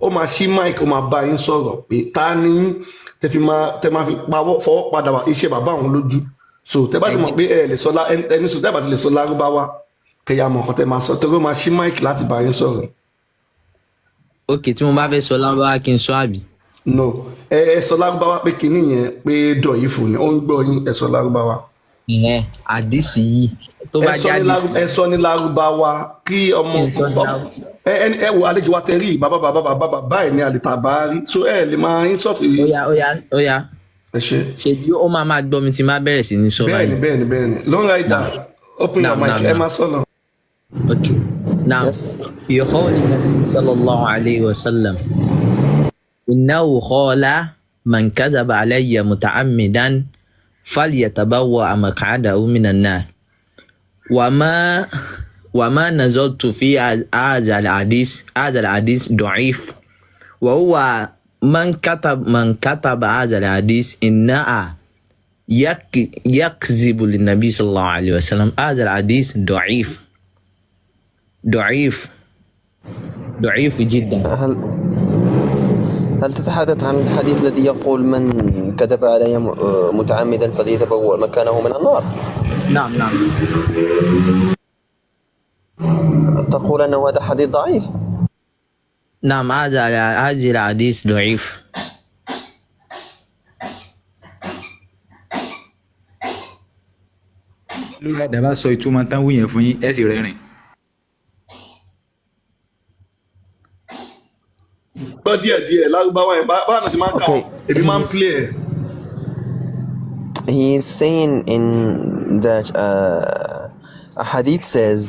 Speaker 13: ó máa ṣí máìkì ó máa bá yín sọ̀rọ̀ pé ta ni tẹ́ máa fi fọwọ́ padà wá iṣẹ́ bàbá òun lójú so tẹ́ bá ti mọ̀ pé ẹ lè sọ ẹni sọ tẹ́ bá ti lè sọ lárúbáwá kẹyà mọ̀ ọ̀kan tẹ́ máa sọ torí ó máa ṣí máìkì láti bá yín sọ̀rọ̀.
Speaker 14: ok tí mo bá fẹ́ sọ lárúbáwá kí n sọ àbí.
Speaker 13: no ẹ sọ lárúbáwá pé kinní yẹn pé dọ̀yìí fún ni ó ń gbọ́ yín ẹ sọ lárúbáwá.
Speaker 14: Àdìsí yìí tó bá jáde.
Speaker 13: ẹ sọ ní lárúbáwá kí ọmọ ẹ wo àlejò wa tẹrí bàbá ẹ ní àlìtàbárí so ẹ lè máa insult.
Speaker 14: ó yá
Speaker 13: ẹ ṣe.
Speaker 14: ṣèbí ó máa gbọ́ mi tí máa bẹ̀rẹ̀ sí ní sọ báyìí.
Speaker 13: bẹ́ẹ̀ni long rider open your mic ẹ máa sọ̀nà.
Speaker 14: okay now fi qawli nabi sallallahu alayhi wa sallam innahu qala man kadhaba alayya muta'ammidan فليتبوأ مقعده من النار وما نظرت في هذا الحديث ضعيف وهو من كتب هذا الحديث إنها يكذب للنبي صلى الله عليه وسلم هذا الحديث ضعيف جدا.
Speaker 7: هل تتحدث عن الحديث الذي يقول من كذب علي متعمدا فليتبوأ مكانه من النار؟
Speaker 14: نعم
Speaker 7: تقول أنه هذا حديث ضعيف؟
Speaker 14: نعم هذا الحديث ضعيف.
Speaker 12: lórí àdàbà sọ ìtumọ̀ tán wúyẹn fún yín ẹ sì rẹ́rìn.
Speaker 13: gbọ́ díẹ̀ lárúbáwá yẹn báwọn náà ti máa ń kà ọ́ èmi máa ń play ẹ̀.
Speaker 7: He is saying in that a hadith says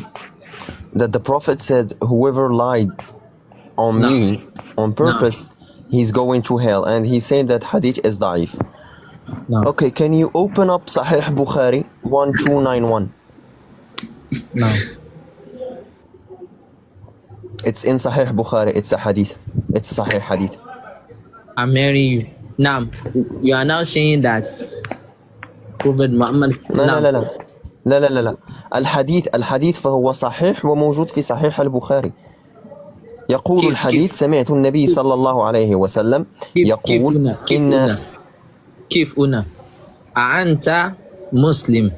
Speaker 7: that the Prophet said whoever lied on me on purpose he's going to hell, and he said that hadith is da'if. Okay, can you open up Sahih Bukhari 1291?
Speaker 14: No.
Speaker 7: It's in Sahih Bukhari. It's a hadith. It's a Sahih hadith.
Speaker 14: I'm hearing you. Now, you are now saying that Prophet Muhammad.
Speaker 7: لا. الحديث فهو صحيح وموجود في صحيح البخاري. يقول الحديث سمعت النبي صلى الله عليه وسلم يقول
Speaker 14: كيف أنا أنت مسلم؟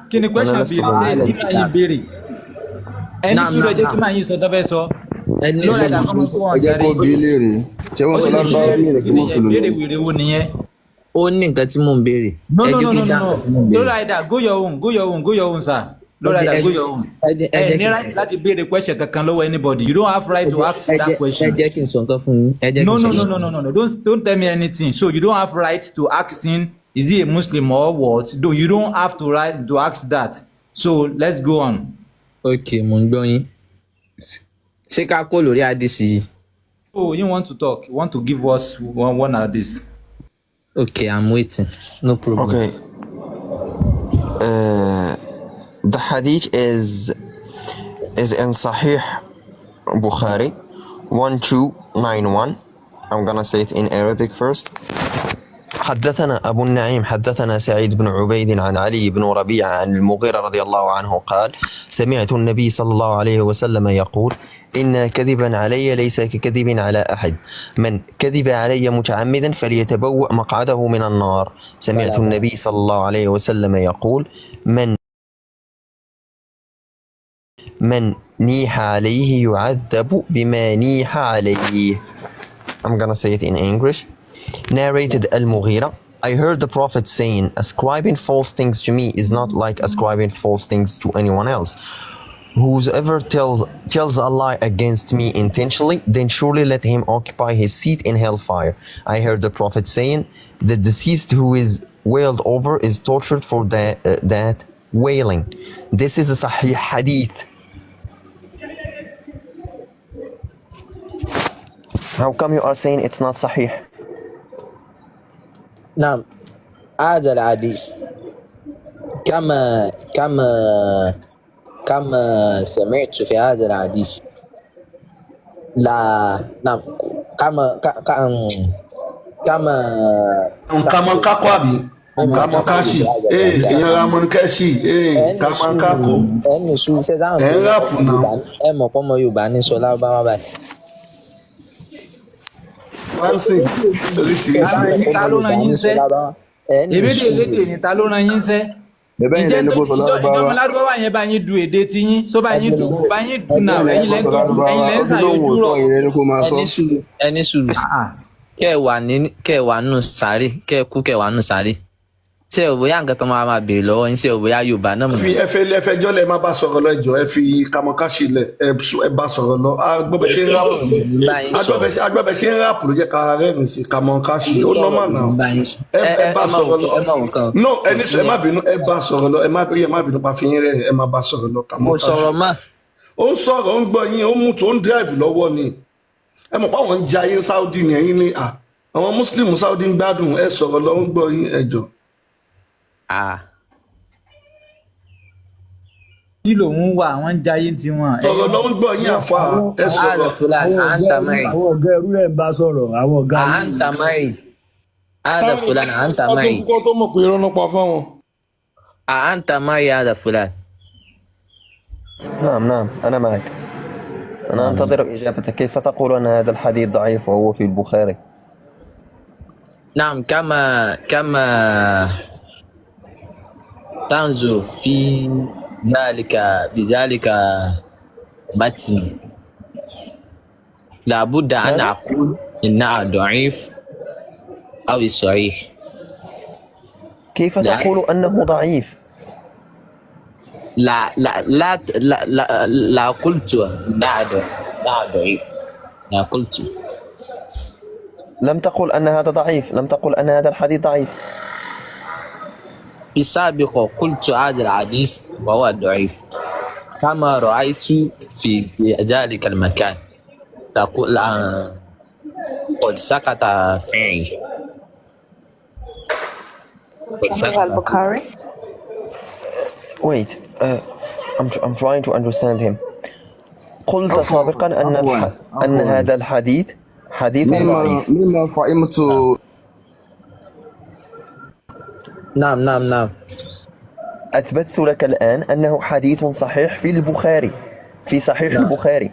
Speaker 12: kí ni question béèrè kí máa yín béèrè ẹni sùúrù ẹ jẹ́ kí máa yín sọ tọ́fẹ́ sọ lórí ẹ̀dá kọ́mọ tó wọ́n jáde ó sì ní béèrè wèrè wo nìyẹn.
Speaker 14: ó ní nǹkan tí mò ń béèrè.
Speaker 12: no lórí ẹ̀dá go your own sir lórí ẹ̀dá go your own ẹ ní right láti béèrè question kankan lọ́wọ́ anybody you don't have right to ask that question.
Speaker 14: ẹ jẹ́ kí n sọ nǹkan fún yín.
Speaker 12: No, don't tell me anything. So you don't have right to ask him, is he a Muslim or what? You don't have to right to ask that. So let's go on.
Speaker 14: Okay, mo ń gbọ́ yín. Ṣé ká kó lórí àdìsí yìí?
Speaker 12: Oh, you want to talk? You want to give us one hadith?
Speaker 14: Okay, I'm waiting. No problem.
Speaker 7: Okay. The hadith is in Sahih Bukhari 1291. I'm gonna say it in Arabic first. حدثنا أبو النعيم حدثنا سعيد بن عبيد عن علي بن ربيعة عن المغيرة رضي الله عنه قال سمعت النبي صلى الله عليه وسلم يقول إن كذبا علي ليس ككذب على أحد من كذب علي متعمدا فليتبوأ مقعده من النار. سمعت النبي صلى الله عليه وسلم يقول من نيح عليه يعذب بما نيح عليه. I'm gonna say it in English. Narrated Al-Mughira, I heard the Prophet saying, ascribing false things to me is not like ascribing false things to anyone else. Whoever tells a lie against me intentionally, then surely let him occupy his seat in hellfire. I heard the Prophet saying, the deceased who is wailed over is tortured for that wailing. This is a Sahih Hadith. How come you are saying it's not Sahih?
Speaker 14: نعم هذا الحديث كما سمعت في هذا الحديث لا نعم كما
Speaker 13: Nkamankako àbí Nkamankashi èèyàn Ramankashi Nkamankako
Speaker 14: ẹni sùn ṣe dáhùn
Speaker 13: ẹ̀ ń ráàpù náà
Speaker 14: ẹ mọ̀ pọ́nmọ Yorùbá ní sọ lárúbáwá báyìí.
Speaker 13: Fancy oríṣiríṣi.
Speaker 12: ta ló rán yín ṣẹ́ èbédè elédè ni ta ló rán yín ṣẹ́ ìjẹ́ ìjọba lárúbáwá yẹn bá yín du èdè tí yín tó bá yín du náà ẹ̀yin lẹ́ ń ṣàyọjú rọ̀.
Speaker 14: ẹni sùúrù kẹ́ wà nù sáré kẹ́ kú kẹ́ wà nù sáré ṣé o bóyá nǹkan tó máa béèrè lọ́wọ́ yín ṣé o bóyá Yorùbá náà mọ̀.
Speaker 13: ẹ fẹjọ́ lẹ má bá sọ̀rọ̀ lọ ìjọ ẹ fi Kamankashi lẹ ẹ bá sọ̀rọ̀ lọ agbọ́bẹ̀ ṣe ń ráàpù ló jẹ́ ká rẹ́rìn sí Kamankashi ó nọ́mà náà ẹ bá sọ̀rọ̀ lọ no ẹni sọ ẹ má bínú ẹ bá sọ̀rọ̀ lọ ẹ má bínú pa fi yín rẹ́rìn ẹ má bá sọ̀rọ̀ lọ Kamankashi.
Speaker 14: mo sọ̀rọ̀ mọ́.
Speaker 13: ó ń sọ̀rọ̀ ó ń gbọ́ yín ó mú tó ń drive lọ́wọ́ ni ẹ mọ̀ pé àwọn ń jayé Saudi ni ẹ̀yin ni àwọn Muslim Saudi ń gbádùn ẹ sọ̀rọ̀ lọ ń gbọ́ yín ẹjọ́.
Speaker 12: kí lòun wà àwọn ń jayé tiwọn.
Speaker 13: sọ̀rọ̀ ló ń gbọ́ yín àfa ẹ sọ̀rọ̀.
Speaker 5: àwọn ọ̀gá ẹrú rẹ̀ ń bá sọ̀rọ̀ àwọn ọ̀gá yìí.
Speaker 14: هذا فلان أنت معي أنت معي هذا فلان.
Speaker 7: نعم أنا معك. أنا أنتظر إجابتك. كيف تقول أن هذا الحديث ضعيف وهو في البخاري؟
Speaker 14: نعم كما تنظر في بذلك متن لابد أن أقول إنها ضعيف أو صحيح.
Speaker 7: كيف تقول أنه ضعيف؟
Speaker 14: لا قلت لا ضعيف. لا قلت.
Speaker 7: لم تقل أن هذا ضعيف، لم تقل أن هذا الحديث ضعيف.
Speaker 14: في السابق قلت هذا الحديث وهو ضعيف كما رأيت في ذلك المكان تقول قد سقط فيه.
Speaker 9: البخاري.
Speaker 7: Wait, I'm trying to understand him. قلت سابقا أن هذا الحديث حديث ضعيف.
Speaker 10: مما فهمت.
Speaker 14: نعم.
Speaker 7: أثبتت لك الآن أنه حديث صحيح في البخاري، في صحيح البخاري.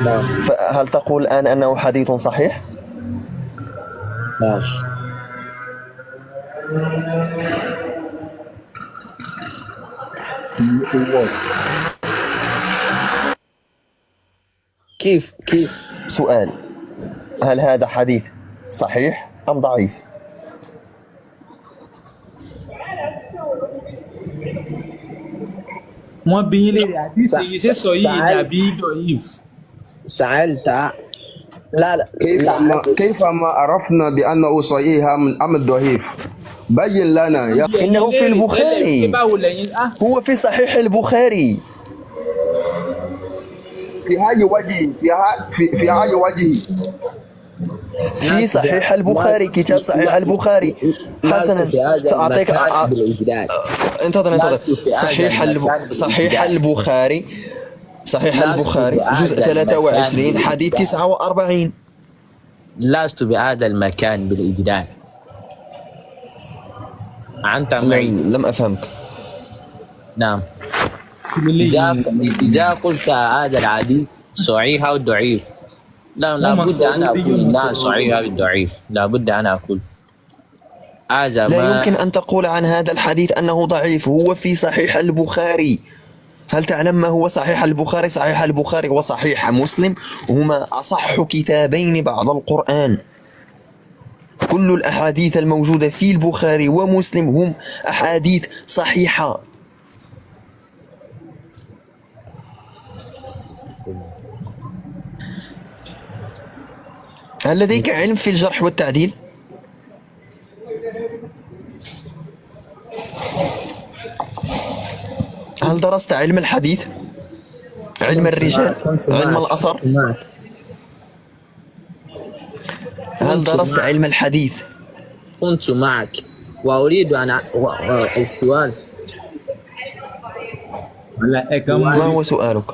Speaker 14: نعم.
Speaker 7: فهل تقول الآن أنه حديث صحيح؟
Speaker 14: نعم. كيف
Speaker 7: سؤال، هل هذا حديث صحيح أم ضعيف؟
Speaker 12: wọ́n bí yín léèrè àdìsí yìí ṣe sọ yìí ní àbí dọ̀yìf.
Speaker 14: سألت لا
Speaker 10: كيف ما عرفنا بأنه صحيح أم ضعيف؟ بين لنا يا
Speaker 7: إنه في البخاري، هو في صحيح البخاري.
Speaker 10: في هاي وجهي في هاي وجهي
Speaker 7: في صحيح البخاري، كتاب صحيح البخاري. حسنا سأعطيك انتظر صحيح البخاري جزء 23 حديث 49.
Speaker 14: لست بهذا المكان بالإجداد. أنت معي.
Speaker 7: لم أفهمك.
Speaker 14: نعم. إذا قلت هذا الحديث صحيح أو ضعيف لابد أن أقول إنها صحيح أو ضعيف. لابد أن أقول هذا
Speaker 7: لا يمكن أن تقول عن هذا الحديث أنه ضعيف، هو في صحيح البخاري. هل تعلم ما هو صحيح البخاري؟ صحيح البخاري وصحيح مسلم هما أصح كتابين بعد القرآن. كل الأحاديث الموجودة في البخاري ومسلم هم أحاديث صحيحة. هل لديك علم في الجرح والتعديل؟ هل درست علم الحديث؟ علم الرجال؟ علم الأثر؟ هل درست علم الحديث؟
Speaker 14: كنت معك وأريد أن السؤال.
Speaker 7: ما هو سؤالك؟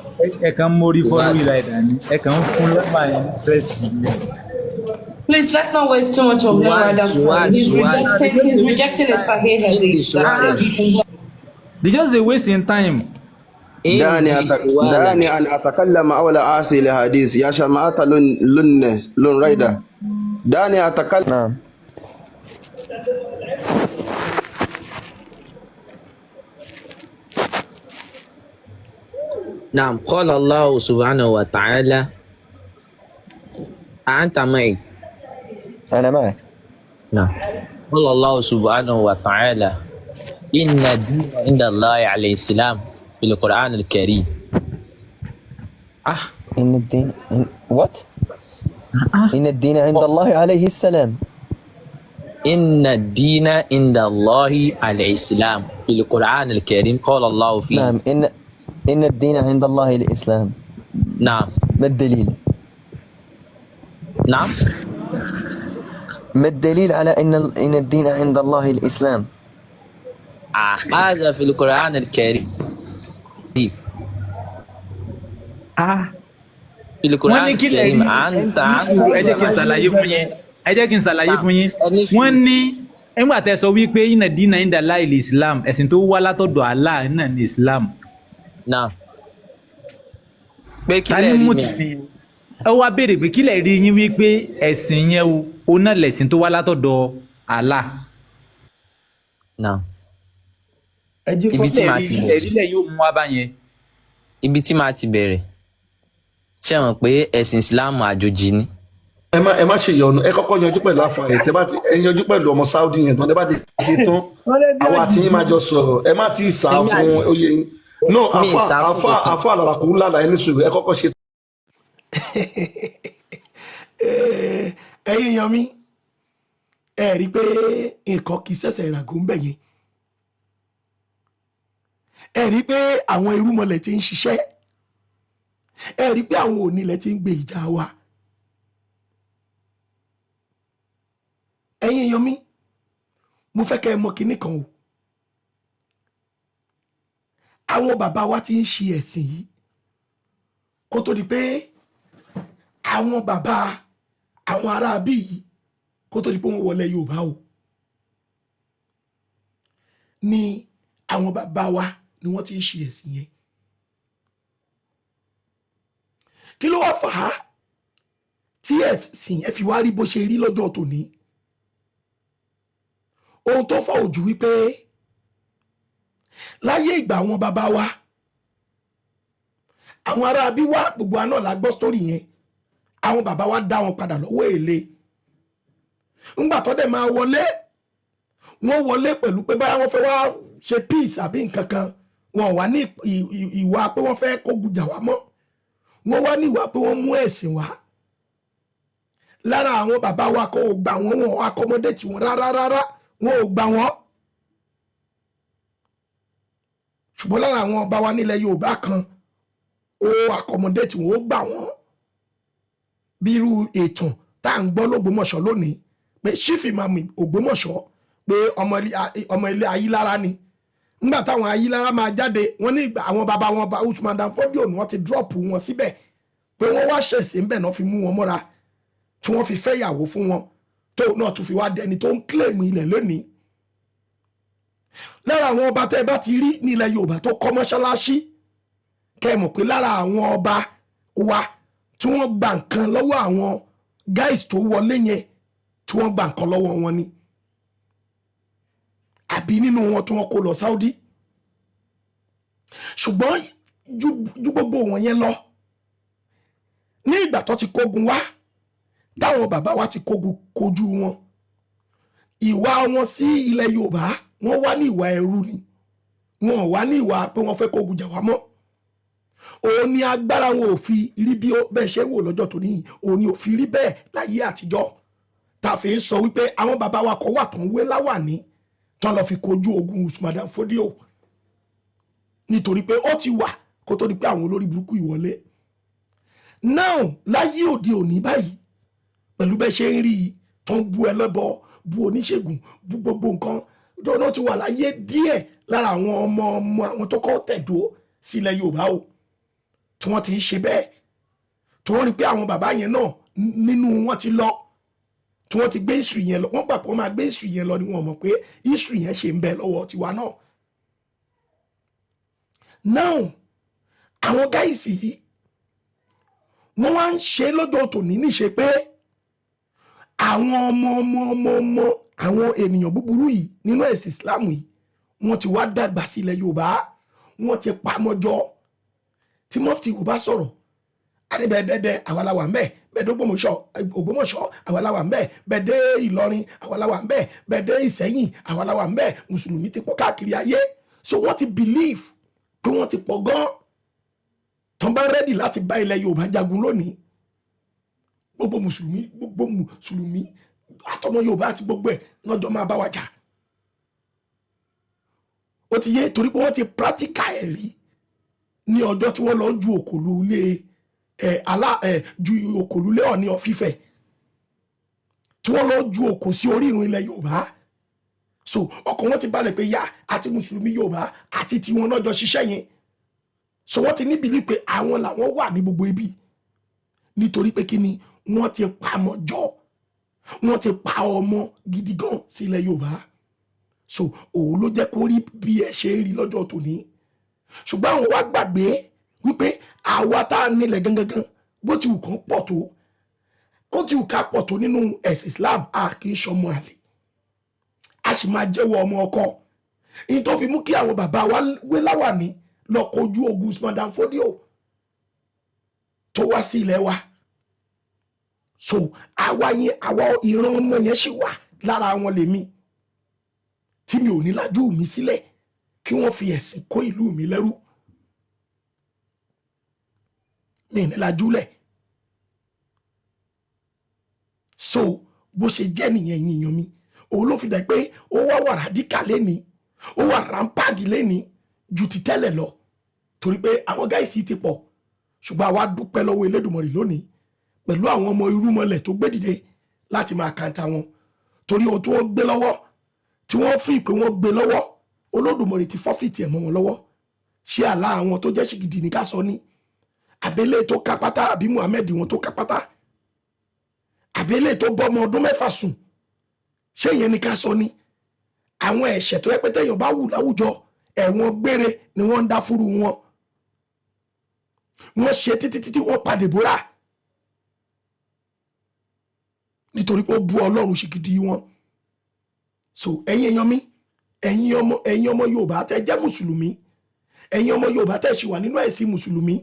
Speaker 9: Please, Please, let's not waste too much of Learned Rider's time. He's rejecting a Sahih hadith. That's it.
Speaker 12: They just they wasting time.
Speaker 10: دعني أن أتكلم أول آسي لحديث يا شماعة لون رايدر دعني أتكلم.
Speaker 7: نعم.
Speaker 14: نعم قال الله سبحانه وتعالى أنت معي؟
Speaker 7: أنا معك.
Speaker 14: نعم قال الله سبحانه وتعالى إن الدين عند الله عليه السلام في القرآن الكريم.
Speaker 7: إن الدين what؟ إن الدين عند الله عليه السلام.
Speaker 14: إن الدين عند الله عليه السلام في القرآن الكريم قال الله فيه.
Speaker 7: نعم إن الدين عند الله الإسلام.
Speaker 14: نعم.
Speaker 7: ما الدليل؟
Speaker 14: نعم.
Speaker 7: ما الدليل على إن الدين عند الله الإسلام؟
Speaker 14: هذا في القرآن الكريم. في القرآن الكريم أنت
Speaker 12: ẹ jẹ́ kí n ṣàlàyé fún yín wọ́n ní nígbà tẹ́ sọ wípé iná dínà ìdá láìlì Islam ẹ̀sìn tó wá látọ̀dọ̀ Allah náà ní Islam.
Speaker 14: náà pé kílẹ̀ rí mi
Speaker 12: ẹ wá béèrè pé kílẹ̀ rí yín wípé ẹ̀sìn yẹn o náà lẹ̀sìn tó wá látọ̀dọ̀ Allah.
Speaker 14: náà
Speaker 12: ibi tí màá ti bẹ̀rẹ̀ ẹ̀rílẹ̀ yóò mú wá báyẹn.
Speaker 14: ibi tí màá ti bẹ̀rẹ̀ ṣé mọ̀ pé ẹ̀sìn Islam àjòjì ni.
Speaker 13: ẹ má ṣe yọnu ẹ kọ́kọ́ yanjú pẹ̀lú àfààyè tẹ́ bá ti ẹ yanjú pẹ̀lú ọmọ Saudi yẹn tán tẹ́ bá ti ṣe tán àwọn àti yín máa jọ sọ̀rọ̀ ẹ má ti sá fún oyè yín no àfọ àlàlà kò ń lálàá ẹni sùúrù ẹ kọ́kọ́ ṣe.
Speaker 1: ẹ̀yin yan mi ẹ rí i pé nǹkan kì í ṣẹ̀ṣẹ̀ ìràgó ń bẹ̀ yẹn ẹ rí i pé àwọn irúmọlẹ̀ ti ń ṣiṣẹ́ ẹ rí i pé àwọn onílẹ̀ ti ń gbé ìjà wa. ẹ̀yin èèyàn mi mo fẹ́ kẹ́ ẹ mọ̀ kinní kan o àwọn bàbá wa ti ń ṣe ẹ̀sìn yìí kó tó di pé àwọn bàbá àwọn ará bí yìí kó tó di pé wọ́n wọlé Yorùbá o ni àwọn bàbá wa ni wọ́n ti ń ṣe ẹ̀sìn yẹn kí ló wá fà á tí ẹ̀sìn ẹ fi wá rí bó ṣe rí lọ́jọ́ tòní. ohun tó fà ojú wípé láyé ìgbà àwọn bàbá wa àwọn ará bí wá gbogbo àná la gbọ́ sítórì yẹn àwọn bàbá wa dá wọn padà lọ́wọ́ èlé ńgbà tó dẹ̀ máa wọlé wọ́n wọlé pẹ̀lú pé báyà wọ́n fẹ́ wá ṣe peace àbí nǹkan kan wọn wà ní ìwà pé wọ́n fẹ́ kógun jà wá mọ́ wọ́n wá ní ìwà pé wọ́n mú ẹ̀sìn wá lára àwọn bàbá wa kò gbà wọ́n wọn accommodate wọn rárá wọn ò gbà wọ́n ṣùgbọ́n lára àwọn ọba wa nílẹ̀ Yorùbá kan ó accommodate wọn ó gbà wọ́n bí irú ètò tá à ń gbọ́ l'Ògbómọ̀ṣọ́ lónìí pé chief imam Ògbómọ̀ṣọ́ pé ọmọ ilé Ayílára ni nígbà táwọn Ayílára máa jáde wọ́n ní ìgbà àwọn bàbá wọn bá Usman dan Fodio ni wọ́n ti drop wọn síbẹ̀ pé wọ́n wá ṣẹ̀sìn ńbẹ̀ náà fi mú wọn mọ́ra tí wọ́n fi fẹ́ ìyàwó fún wọn tó náà tún fi wá dẹni tó ń claim ilẹ̀ lónìí lára àwọn ọba tẹ́ ẹ bá ti rí nílẹ̀ Yorùbá tó kọ́ mọ́ṣáláṣí kẹ́ ẹ mọ̀ pé lára àwọn ọba wa tí wọ́n gba nǹkan lọ́wọ́ àwọn guys tó wọlé yẹn tí wọ́n gba nǹkan lọ́wọ́ wọn ni àbí nínú wọn tí wọ́n kó lọ Saudi ṣùgbọ́n ju gbogbo wọn yẹn lọ ní ìgbà tó ti kógun wá táwọn bàbá wa ti kojú wọn ìwà wọn sí ilẹ̀ Yorùbá wọ́n wá ní ìwà ẹrú ni wọn wá ní ìwà pé wọ́n fẹ́ kógun jà wá mọ́ òun ni agbára wọn ò fi rí bí bẹ́ẹ̀ ṣe wò lọ́jọ́ tó níyìn òun ni ò fi rí bẹ́ẹ̀ láyé àtijọ́ tá a fi ń sọ wípé àwọn bàbá wa kọ́ wà tó ń wé láwàní tán lọ fi kojú ogun Usman dan Fodio nítorí pé ó ti wà kó tó di pé àwọn olórí burúkú ìwọlé náà láyé òde òní báyìí pẹ̀lú bẹ́ẹ̀ ṣe ń rí i tó ń bú ẹlẹ́bọ bú oníṣègùn bú gbogbo nǹkan tó ti wà láyé díẹ̀ lára àwọn ọmọ àwọn tó kọ́ tẹ̀dó sílẹ̀ Yorùbá o tí wọ́n ti ń ṣe bẹ́ẹ̀ tí wọ́n rí pé àwọn bàbá yẹn náà nínú wọn ti lọ tí wọ́n ti gbé history yẹn lọ wọ́n gbà pé wọ́n máa gbé history yẹn lọ ni wọ́n mọ̀ pé history yẹn ṣe ń bẹ lọ́wọ́ tiwa náà. Now àwọn gáìsì yìí wọ́n wá ń ṣe lọ́jọ́ tòní níṣe pé àwọn ọmọ àwọn ènìyàn búburú yìí nínú ẹ̀sìn Islam yìí wọ́n ti wá dàgbà sílẹ̀ Yorùbá wọ́n ti pamọ́jọ́ tí mọ́fìtì Yorùbá sọ̀rọ̀ adébẹ̀ẹ́dẹ́dẹ́ àwàláwà ń bẹ bẹ́ẹ̀dẹ́ Ògbómọ̀ṣọ́ àwàláwà ń bẹ bẹ́ẹ̀dẹ́ Ìlọrin àwàláwà ń bẹ bẹ́ẹ̀dẹ́ Ìṣẹ́yìn àwàláwà ń bẹ mùsùlùmí ti pọ̀ káàkiri ayé so wọ́n ti believe pé wọ́n ti pọ̀ gan tán bá rẹ́dì láti bá ilẹ̀ Yorùbá jagun lónìí gbogbo mùsùlùmí àtọmọ Yorùbá àti gbogbo ẹ̀ lọ́jọ́ máa bá wa jà ó ti yé torí pé wọ́n ti practical ẹ̀ rí ní ọjọ́ tí wọ́n lọ ju òkòlù lé ju òkòlù lé Ọọ̀ni of Ifẹ̀ tí wọ́n lọ ju òkò sí orírun ilẹ̀ Yorùbá so ọkàn wọn ti balẹ̀ pé yá àti mùsùlùmí Yorùbá àti tiwọn náà jọ ṣiṣẹ́ yẹn so wọ́n ti ní bìlí pé àwọn làwọn wà ní gbogbo ibi nítorí pé kí ni wọ́n ti pa mọ́jọ́ wọ́n ti pa ọmọ gidi gan sílẹ̀ Yorùbá so òun ló jẹ́ kó rí bí ẹ ṣe rí lọ́jọ́ tòní ṣùgbọ́n àwọn wá gbàgbé wípé àwa tá a nílẹ̀ gangan bó ti wù kán pọ̀ tó kó ti wù ká pọ̀ tó nínú ẹ̀sìn Islam a kì í ṣọmọ àlè a sì máa jẹ́wọ́ ọmọ ọkọ èyí tó fi mú kí àwọn bàbá wa wé láwàní lọ kojú ogun Usman dan Fodio tó wá sí ilẹ̀ wa so àwa ìran ọmọ yẹn ṣì wà lára wọn lèmi tí mi ò ní lajú mi sílẹ̀ kí wọ́n fi ẹ̀sìn kó ìlú mi lẹ́rú mi ní lajú lẹ̀ so bó ṣe jẹ́ nìyẹn yìnyín mi òun ló fi dẹ̀ pé ó wà radical lẹ́ni ó wà rampage lẹ́ni ju ti tẹ́lẹ̀ lọ torí pé àwọn gáìsì ti pọ̀ ṣùgbọ́n àwa dúpẹ́ lọ́wọ́ Elédùmarè lónìí pẹ̀lú àwọn ọmọ irúmọlẹ̀ tó gbé dìde láti máa kàńtà wọn torí ohun tí wọ́n gbé lọ́wọ́ tí wọ́n fi pé wọ́n gbé lọ́wọ́ Olódùmarè ti fọ́fìtì ẹ̀ mọ́ wọn lọ́wọ́ ṣé àlá àwọn tó jẹ́ ṣìgìdì ní ká sọ ní àbẹ́lẹ̀ tó kápátá àbí Muhammed wọn tó kápátá àbẹ́lẹ̀ tó bọ́ ọmọ ọdún 6 sùn ṣé ìyẹn ní ká sọ ní àwọn ẹ̀ṣẹ̀ tó yẹ pé téèyàn bá wù láwùjọ ẹ̀wọ̀n gbére ni wọ́n ń dá fúru wọn wọ́n ṣe títí wọ́n pa Dèbórà nítorí pé ó bú Ọlọ́run ṣìgìdì wọn so ẹ̀yin èèyàn mi ẹ̀yin ọmọ Yorùbá tẹ́ jẹ́ mùsùlùmí ẹ̀yin ọmọ Yorùbá tẹ́ ṣì wà nínú ẹ̀sìn mùsùlùmí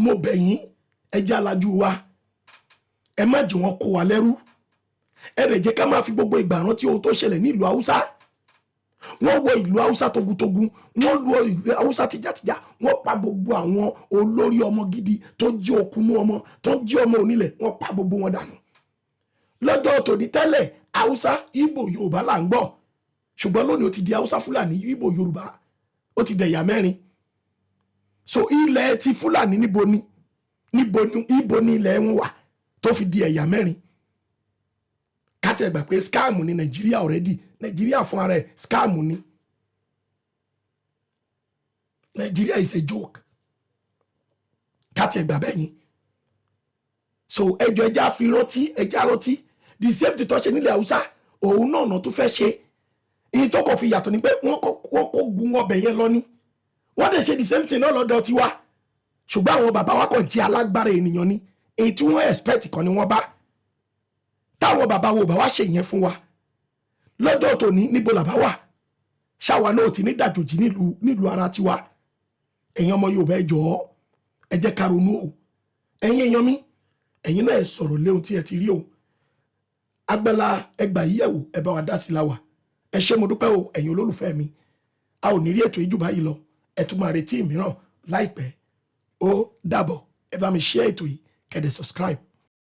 Speaker 1: mo bẹ̀ yín ẹ jẹ́ alájú wa ẹ má jẹ́ wọn kó wa lẹ́rú ẹ rẹ̀ jẹ́ ká máa fi gbogbo ìgbà rántí ohun tó ṣẹlẹ̀ ní ìlú Haúsá wọ́n wọ ìlú Haúsá togun-togun wọ́n lu ìlú Haúsá tìjàtìjà wọ́n pa gbogbo àwọn olórí ọmọ gidi tó jí òkúnú ọmọ tó jí ọmọ onílẹ̀ wọ́n pa gbogbo wọn dànù lọ́jọ́ tòní tẹ́lẹ̀ Haúsá Ìgbò Yorùbá là ń gbọ́ ṣùgbọ́n lónìí ó ti di Haúsá Fúlàní Ìgbò Yorùbá ó ti dẹ̀yà mẹ́rin so ilẹ̀ ti Fúlàní níbo ni ilẹ̀ ń wà tó fi di ẹ̀yà mẹ́rin káti ẹ̀gbà pé scam ní Nàìjíríà already Nàìjíríà fún ara ẹ̀ scam ní Nàìjíríà is a joke káti ẹ̀gbà bẹ́yìn so ẹjọ́ ẹja fi rántí the same thing tó ṣe nílẹ̀ Haúsá òun náà tó fẹ́ ṣe èyí tó kọ̀ fi yàtọ̀ ni pé wọ́n kọ́ gun ọbẹ̀ yẹn lọ ní wọ́n dẹ̀ ṣe the same thing náà lọ́dọ̀ tiwa ṣùgbọ́n àwọn bàbá wa kàn jẹ́ alágbára ènìyàn ni èyí tí wọ́n expect kan ni wọ́n bá táwọn bàbá wo bá wá ṣe yẹn fún wa lọ́jọ́ tòní níbo làbá wà ṣáwa náà ti ní dàjòjì nílùú ara tiwa ẹ̀yin ọmọ Yorùbá ẹ jọ̀ọ́ ẹ jẹ́ ká ronú o ẹ̀yin èèyàn mi ẹ̀yin náà ẹ sọ̀rọ̀ léhun tí ẹ ti rí o agbẹ́la ẹgbà yíyẹ̀ wò ẹ bá wa dá sí láwà ẹ ṣé mo dúpẹ́ o ẹ̀yin olólùfẹ́ mi a ò ní rí ètò ìjùbá yìí lọ ẹ tún máa retí mìíràn láìpẹ́ ó dàbọ̀ ẹ bá mi share ètò yìí kẹ́dẹ̀ subscribe.